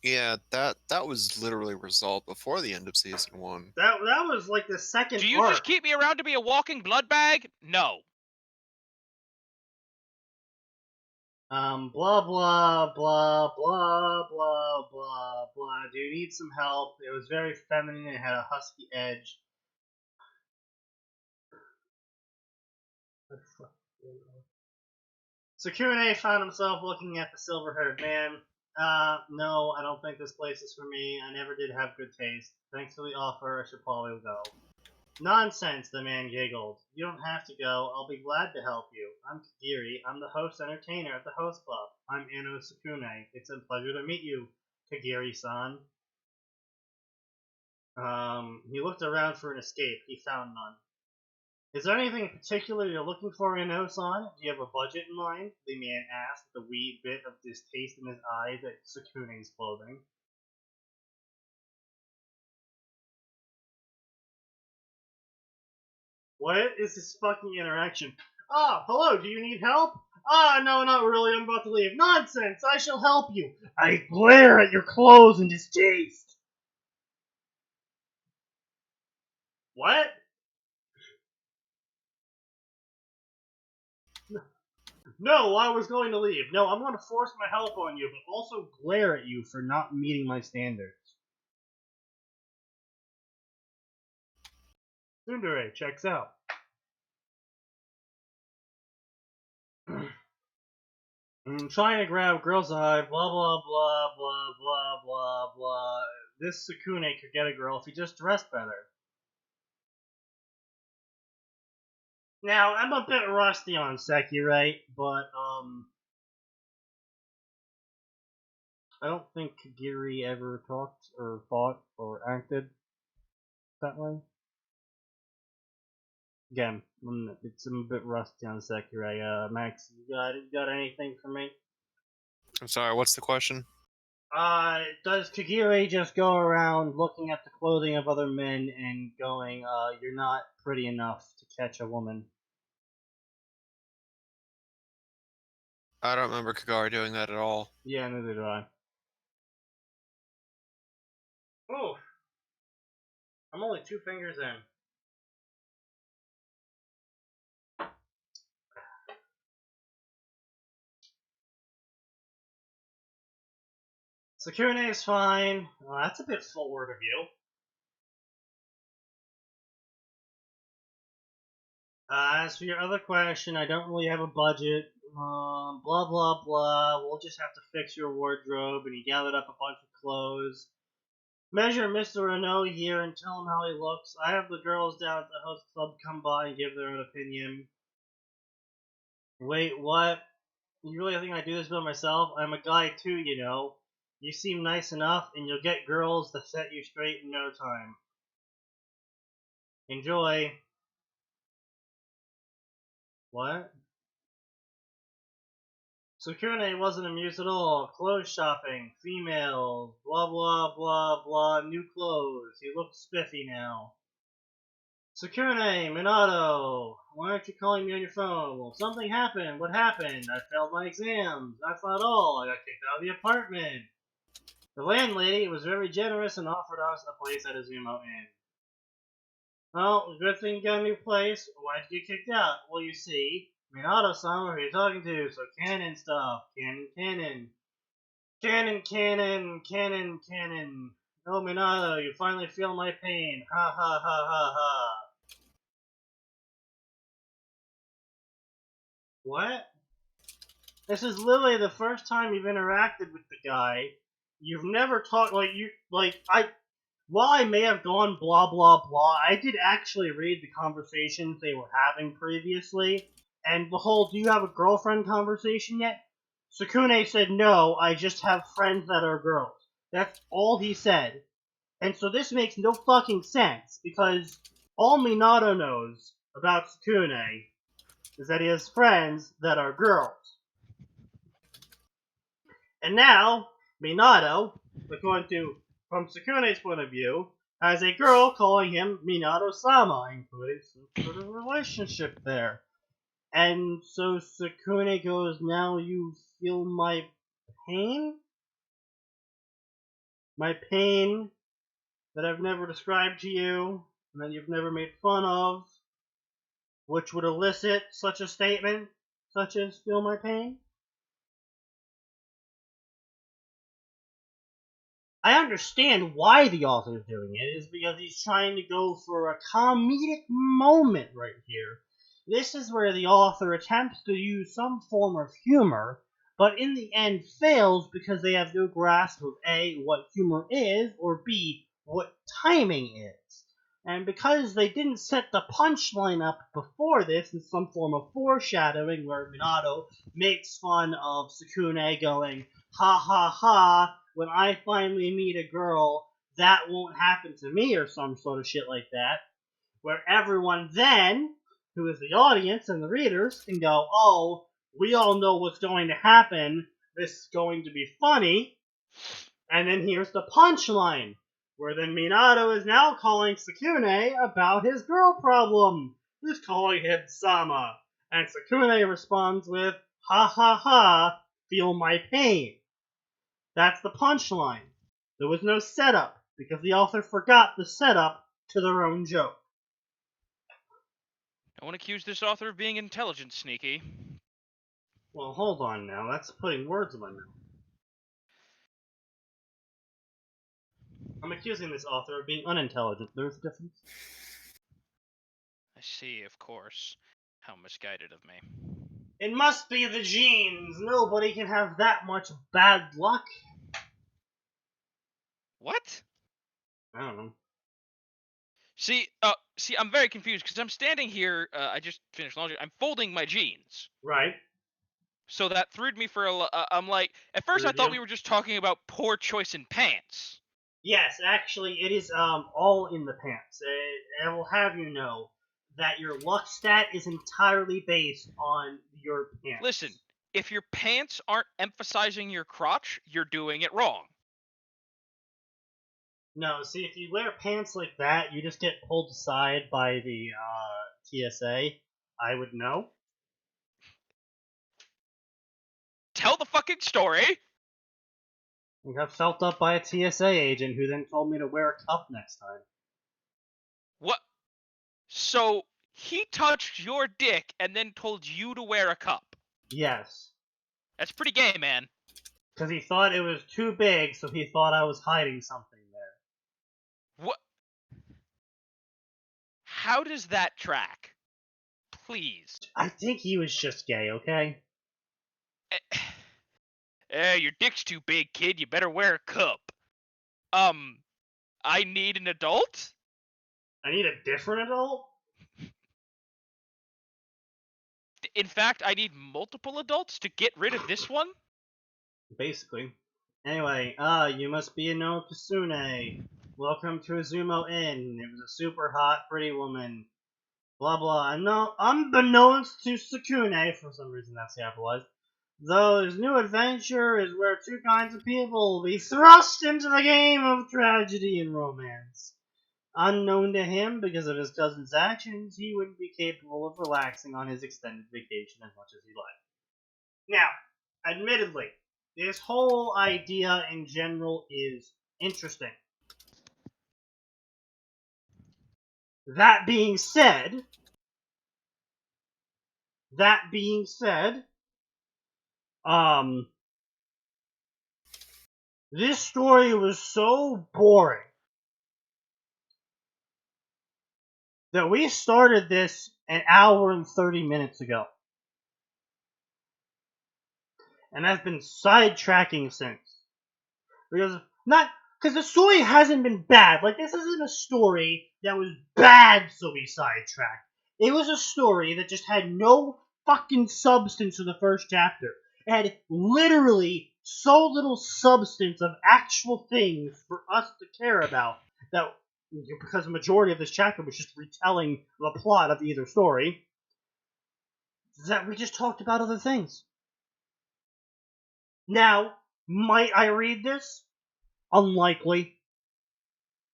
Yeah, that was literally resolved before the end of season 1. That was like the second Do you arc. just keep me around to be a walking blood bag? No. Blah blah blah blah blah blah blah. Do you need some help? It was very feminine and had a husky edge. So Q&A found himself looking at the silver-haired man. No, I don't think this place is for me. I never did have good taste. Thanks for the offer, I should probably go. Nonsense, the man giggled. You don't have to go. I'll be glad to help you. I'm Kagiri. I'm the host entertainer at the host club. I'm Ano Sukune. It's a pleasure to meet you, Kagiri-san. He looked around for an escape. He found none. Is there anything in particular you're looking for in Ano-san? Do you have a budget in mind? The man asked with a wee bit of distaste in his eyes at Sukune's clothing. What is this fucking interaction? Ah, hello, do you need help? Ah, no, not really, I'm about to leave. Nonsense, I shall help you. I glare at your clothes in distaste. What? No, I was going to leave. No, I'm going to force my help on you, but also glare at you for not meeting my standards. Tsundere checks out. Trying to grab girls' eye, blah blah blah blah blah blah blah. This Sukune could get a girl if he just dressed better. Now, I'm a bit rusty on Sekirei, but I don't think Kagiri ever talked or thought or acted that way. Again, I'm a bit rusty on Sekirei. Max, you got anything for me? I'm sorry, what's the question? Does Kagiri just go around looking at the clothing of other men and going, you're not pretty enough to catch a woman? I don't remember Kagari doing that at all. Yeah, neither do I. Oh, I'm only 2 fingers in. Sukune is fine. Well, that's a bit forward of you. As for your other question, I don't really have a budget. Blah blah blah. We'll just have to fix your wardrobe. And he gathered up a bunch of clothes. Measure Mr. Renault here and tell him how he looks. I have the girls down at the host club come by and give their own opinion. Wait, what? You really think I do this by myself? I'm a guy too, you know. You seem nice enough, and you'll get girls to set you straight in no time. Enjoy. What? Sukune wasn't amused at all. Clothes shopping, females, blah blah blah blah, new clothes. He looked spiffy now. Sukune, Minato, why aren't you calling me on your phone? Well, something happened. What happened? I failed my exams. That's not all. I got kicked out of the apartment. The landlady was very generous and offered us a place at Izumo Inn. Well, good thing you got a new place. Why'd you get kicked out? Well, you see, Minato-sama, who you're talking to, so canon stuff. Canon. Canon. Oh, Minato, you finally feel my pain. Ha ha ha ha ha. What? This is literally the first time you've interacted with the guy. You've never talked, while I may have gone blah blah blah, I did actually read the conversations they were having previously, and the whole "do you have a girlfriend" conversation yet? Sukune said no, I just have friends that are girls. That's all he said. And so this makes no fucking sense, because all Minato knows about Sukune is that he has friends that are girls. And now, Minato, from Sukune's point of view, has a girl calling him Minato-sama, including some sort of relationship there. And so Sukune goes, now you feel my pain? My pain that I've never described to you, and that you've never made fun of, which would elicit such a statement, such as feel my pain? I understand why the author is doing it, is because he's trying to go for a comedic moment right here. This is where the author attempts to use some form of humor, but in the end fails because they have no grasp of A, what humor is, or B, what timing is. And because they didn't set the punchline up before this in some form of foreshadowing where Minato makes fun of Sukune going, ha ha ha, when I finally meet a girl, that won't happen to me, or some sort of shit like that, where everyone then, who is the audience and the readers, can go, oh, we all know what's going to happen, this is going to be funny, and then here's the punchline, where then Minato is now calling Sukune about his girl problem. He's calling him Sama, and Sukune responds with, ha ha ha, feel my pain. That's the punchline. There was no setup, because the author forgot the setup to their own joke. I won't accuse this author of being intelligent, Sneaky. Well, hold on now. That's putting words in my mouth. I'm accusing this author of being unintelligent. There's a difference. I see, of course. How misguided of me. It must be the genes. Nobody can have that much bad luck. What? I don't know. See, I'm very confused because I'm standing here. I just finished laundry. I'm folding my jeans. Right. So that threw me for I'm like, at first I thought we were just talking about poor choice in pants. Yes, actually, it is all in the pants. I will have you know that your luck stat is entirely based on your pants. Listen, if your pants aren't emphasizing your crotch, you're doing it wrong. No, see, if you wear pants like that, you just get pulled aside by the TSA. I would know. Tell the fucking story. I got felt up by a TSA agent who then told me to wear a cup next time. What? So he touched your dick and then told you to wear a cup. Yes. That's pretty gay, man. Because he thought it was too big, so he thought I was hiding something there. What? How does that track? Please. I think he was just gay, okay? Your dick's too big, kid. You better wear a cup. I need an adult? I need a different adult? In fact, I need multiple adults to get rid of this one? Basically. Anyway, you must be a no Kasune. Welcome to Azumo Inn. It was a super hot, pretty woman. Blah blah. No, unbeknownst to Sakune, for some reason that's capitalized. Though his new adventure is where two kinds of people will be thrust into the game of tragedy and romance. Unknown to him because of his cousin's actions, he wouldn't be capable of relaxing on his extended vacation as much as he'd like. Now, admittedly, this whole idea in general is interesting. That being said, this story was so boring that we started this an hour and 30 minutes ago. And I've been sidetracking since. Because the story hasn't been bad. Like, this isn't a story that was bad, so we sidetracked. It was a story that just had no fucking substance in the first chapter. It had literally so little substance of actual things for us to care about that, because the majority of this chapter was just retelling the plot of either story, that we just talked about other things. Now, might I read this? Unlikely.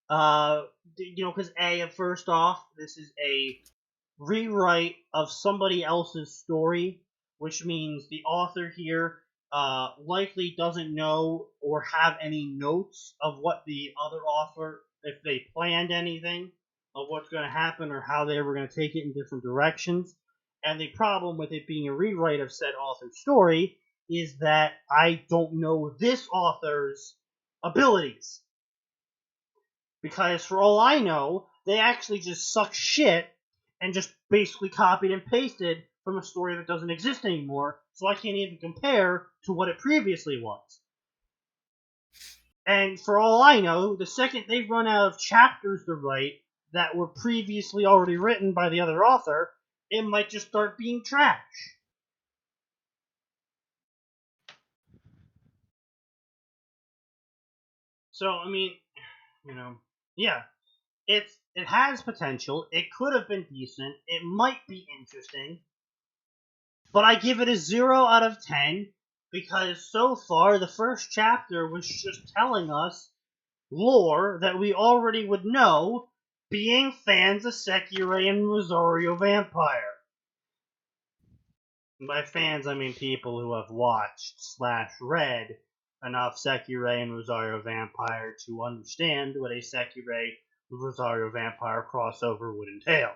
Because first off, this is a rewrite of somebody else's story, which means the author here likely doesn't know or have any notes of what the other author, if they planned anything of what's going to happen or how they were going to take it in different directions. And the problem with it being a rewrite of said author's story is that I don't know this author's abilities. Because for all I know, they actually just suck shit and just basically copied and pasted from a story that doesn't exist anymore, so I can't even compare to what it previously was. And for all I know, the second they run out of chapters to write that were previously already written by the other author, it might just start being trash. So, I mean, yeah. It has potential. It could have been decent. It might be interesting. But I give it a 0 out of 10 because so far the first chapter was just telling us lore that we already would know, being fans of Sekirei and Rosario Vampire. And by fans, I mean people who have watched/read enough Sekirei and Rosario Vampire to understand what a Sekirei Rosario Vampire crossover would entail.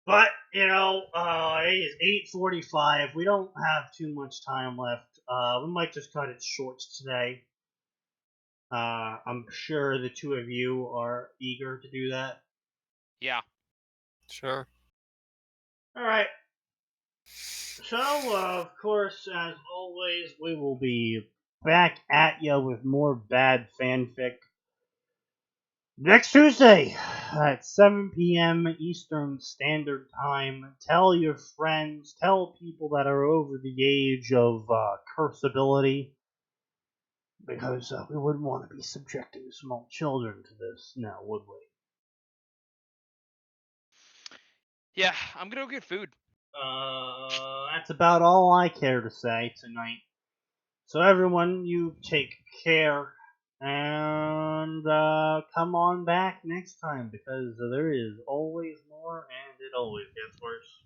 But, it is 8:45. We don't have too much time left. We might just cut it short today. I'm sure the two of you are eager to do that. Yeah. Sure. Alright. So, of course, as always, we will be back at ya with more bad fanfic next Tuesday at 7 p.m. Eastern Standard Time. Tell your friends, tell people that are over the age of cursability, because we wouldn't want to be subjecting small children to this now, would we? Yeah, I'm gonna go get food. That's about all I care to say tonight. So everyone, you take care, and come on back next time, because there is always more, and it always gets worse.